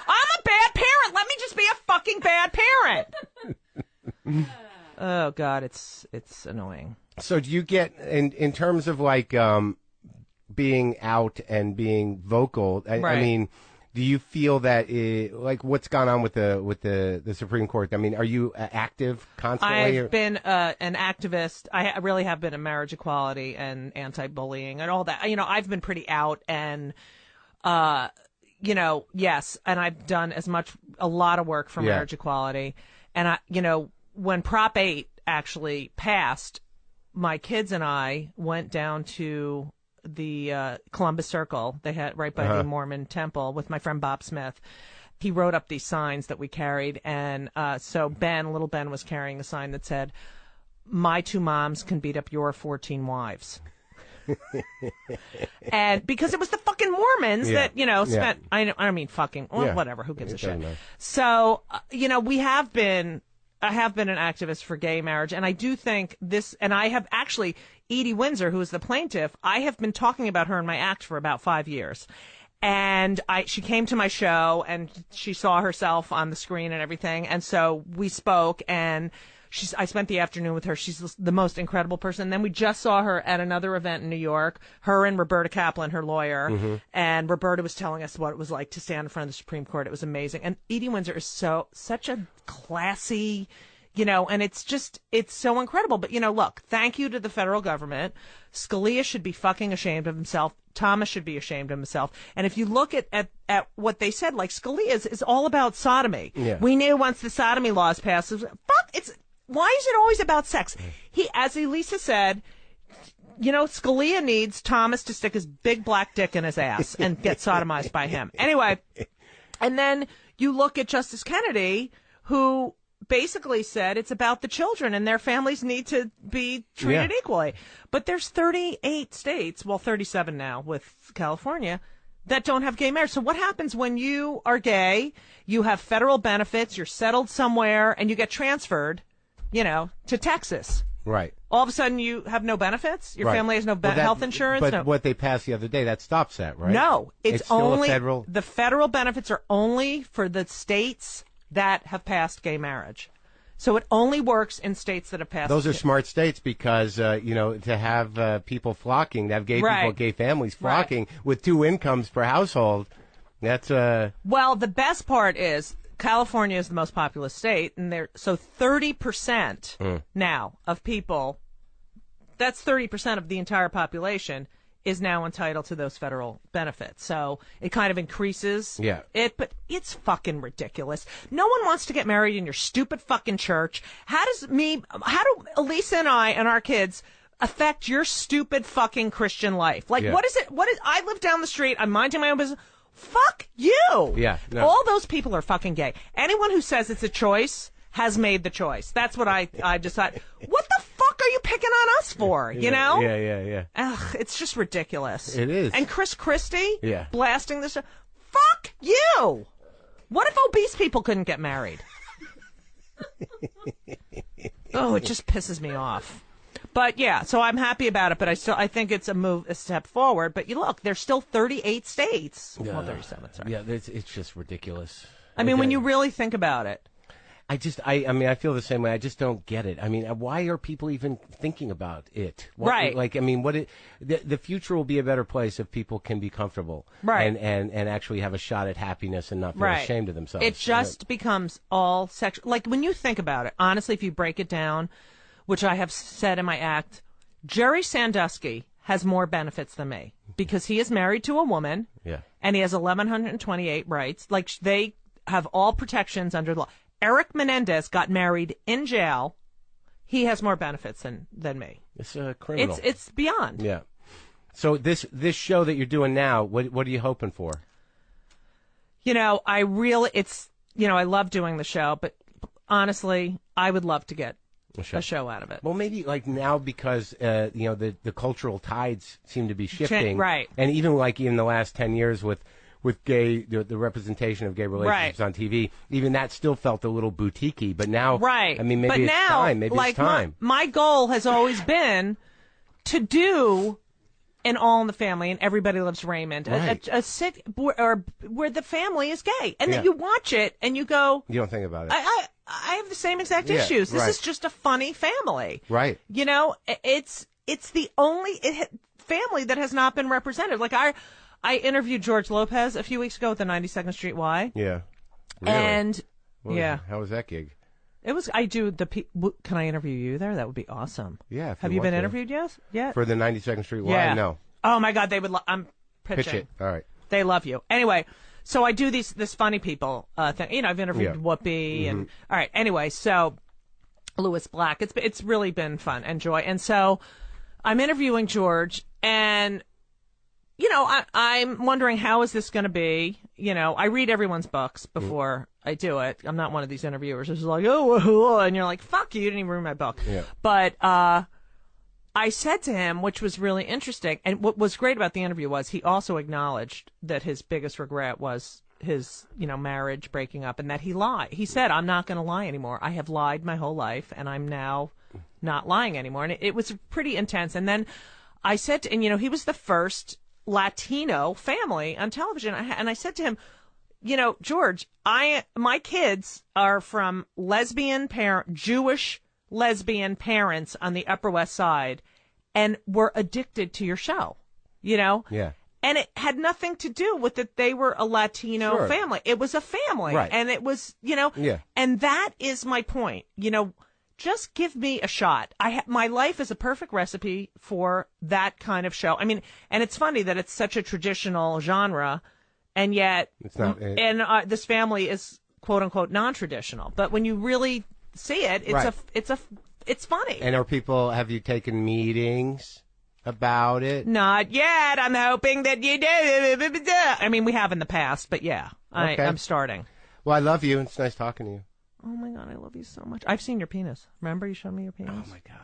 I'm a bad parent. Let me just be a fucking bad parent. Oh God, it's annoying. So do you get in terms of like being out and being vocal? I mean, do you feel that like what's gone on with the Supreme Court? I mean, are you active constantly? I've been an activist. I really have been in marriage equality and anti-bullying and all that. I've been pretty out and, yes, and I've done a lot of work for marriage equality. And when Prop 8 actually passed, my kids and I went down to the Columbus Circle they had right by the Mormon temple with my friend Bob Smith. He wrote up these signs that we carried, and so little Ben was carrying a sign that said, "My 2 moms can beat up your 14 wives." And because it was the fucking Mormons that spent I mean fucking whatever, who gives a shit. So I have been an activist for gay marriage, and I do think this, and I have actually, Edie Windsor, who is the plaintiff, I have been talking about her in my act for about 5 years. And she came to my show, and she saw herself on the screen and everything, and so we spoke, and I spent the afternoon with her. She's the most incredible person. And then we just saw her at another event in New York, her and Roberta Kaplan, her lawyer. And Roberta was telling us what it was like to stand in front of the Supreme Court. It was amazing. And Edie Windsor is such a classy, and it's so incredible. But, look, thank you to the federal government. Scalia should be fucking ashamed of himself. Thomas should be ashamed of himself. And if you look at what they said, like Scalia is all about sodomy. Yeah. We knew once the sodomy laws passed, why is it always about sex? As Elisa said, Scalia needs Thomas to stick his big black dick in his ass and get sodomized by him. Anyway, and then you look at Justice Kennedy, who basically said it's about the children and their families need to be treated equally. But there's 38 states, 37 now with California, that don't have gay marriage. So what happens when you are gay, you have federal benefits, you're settled somewhere, and you get transferred to Texas? Right. All of a sudden you have no benefits? Your family has no health insurance? But what they passed the other day, that stops that, right? No. It's only federal. The federal benefits are only for the states that have passed gay marriage. So it only works in states that have passed. Those are smart states because, to have people flocking, to have gay people, gay families flocking with 2 incomes per household, that's... Well, the best part is California is the most populous state, and 30% now of people, that's 30% of the entire population, is now entitled to those federal benefits. So it kind of increases it, but it's fucking ridiculous. No one wants to get married in your stupid fucking church. How do Elisa and I and our kids affect your stupid fucking Christian life? Like, what is it? I live down the street. I'm minding my own business. Fuck you. Yeah. No. All those people are fucking gay. Anyone who says it's a choice has made the choice. That's what I decide. What the fuck are you picking on us for? Yeah. Ugh, it's just ridiculous. It is. And Chris Christie blasting this. Fuck you. What if obese people couldn't get married? Oh, it just pisses me off. But yeah, so I'm happy about it, but I think it's a step forward. But you look, there's still 38 states. Well, 37, sorry. Yeah, it's just ridiculous. I mean, when you really think about it. I feel the same way. I just don't get it. I mean, why are people even thinking about it? Right. Like, I mean, the future will be a better place if people can be comfortable. Right. And actually have a shot at happiness and not feel ashamed of themselves. It just becomes all sexual. Like, when you think about it, honestly, if you break it down, which I have said in my act, Jerry Sandusky has more benefits than me because he is married to a woman. Yeah. And he has 1,128 rights. Like, they have all protections under the law. Eric Menendez got married in jail. He has more benefits than me. It's a criminal. It's beyond. Yeah. So this show that you're doing now, what are you hoping for? I love doing the show, but honestly, I would love to get a show out of it. Well, maybe like now because the cultural tides seem to be shifting, right? And even like in the last 10 years with gay the representation of gay relationships on TV, even that still felt a little boutiquey. But now, right? I mean, maybe but it's now, time. Maybe like it's time. My goal has always been to do an All in the Family and Everybody Loves Raymond, right. a sit where the family is gay, and yeah. then you watch it and you go, you don't think about it. I have the same exact issues. This is just a funny family, right? It's the only family that has not been represented. Like I interviewed George Lopez a few weeks ago at the 92nd Street Y. Yeah, really? And how was that gig? It was. Can I interview you there? That would be awesome. Yeah. Have you been interviewed yet? For the 92nd Street Y? Yeah. No. Oh my God, they would. I'm pitching. Pitch it. All right. They love you. Anyway, so I do this funny people thing. I've interviewed Whoopi and all right. Anyway, so Louis Black. It's really been fun and joy. And so I'm interviewing George, and I'm wondering how is this going to be. I read everyone's books before I do it. I'm not one of these interviewers who's like, and you're like, fuck you didn't even read my book. Yeah. But I said to him, which was really interesting, and what was great about the interview was he also acknowledged that his biggest regret was his, marriage breaking up, and that he lied. He said, I'm not going to lie anymore. I have lied my whole life, and I'm now not lying anymore. And it was pretty intense. And then I said and he was the first Latino family on television. And I said to him, George, my kids are from Jewish lesbian parents on the Upper West Side, and were addicted to your show, Yeah. And it had nothing to do with that they were a Latino family. It was a family. Right. And it was, and that is my point. Just give me a shot. My life is a perfect recipe for that kind of show. I mean, and it's funny that it's such a traditional genre, and yet it's not. This family is quote unquote non-traditional. But when you really see it, it's funny. And have you taken meetings about it? Not yet. I'm hoping that you do. I mean, we have in the past, but yeah, okay. I'm starting. Well, I love you. It's nice talking to you. Oh my God, I love you so much. I've seen your penis. Remember you showed me your penis? Oh my God.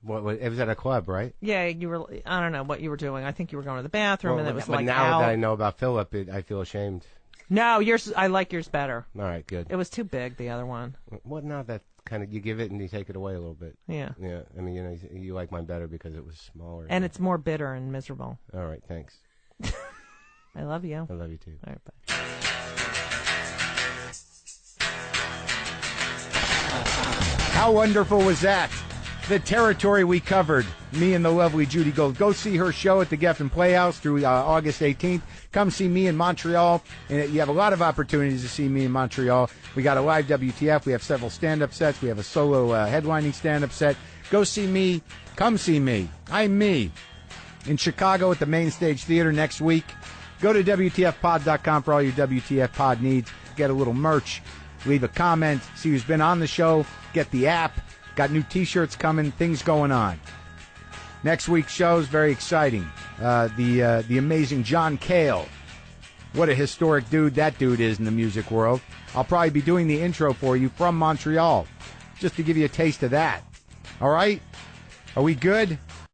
What it was at a club, right? Yeah, you were. I don't know what you were doing. I think you were going to the bathroom, and it was but now that I know about Philip, I feel ashamed. No, yours. I like yours better. All right, good. It was too big, the other one. Well, now that kind of you give it and you take it away a little bit. Yeah. Yeah. I mean, you like mine better because it was smaller. And it's more bitter and miserable. All right, thanks. I love you. I love you too. All right, bye. How wonderful was that? The territory we covered, me and the lovely Judy Gold. Go see her show at the Geffen Playhouse through August 18th. Come see me in Montreal. And you have a lot of opportunities to see me in Montreal. We got a live WTF. We have several stand-up sets. We have a solo headlining stand-up set. Go see me. Come see me. I'm me. In Chicago at the Main Stage Theater next week. Go to WTFpod.com for all your WTF pod needs. Get a little merch. Leave a comment. See who's been on the show. Get the app. Got new T-shirts coming. Things going on. Next week's show is very exciting. The amazing John Cale. What a historic dude that dude is in the music world. I'll probably be doing the intro for you from Montreal, just to give you a taste of that. All right? Are we good?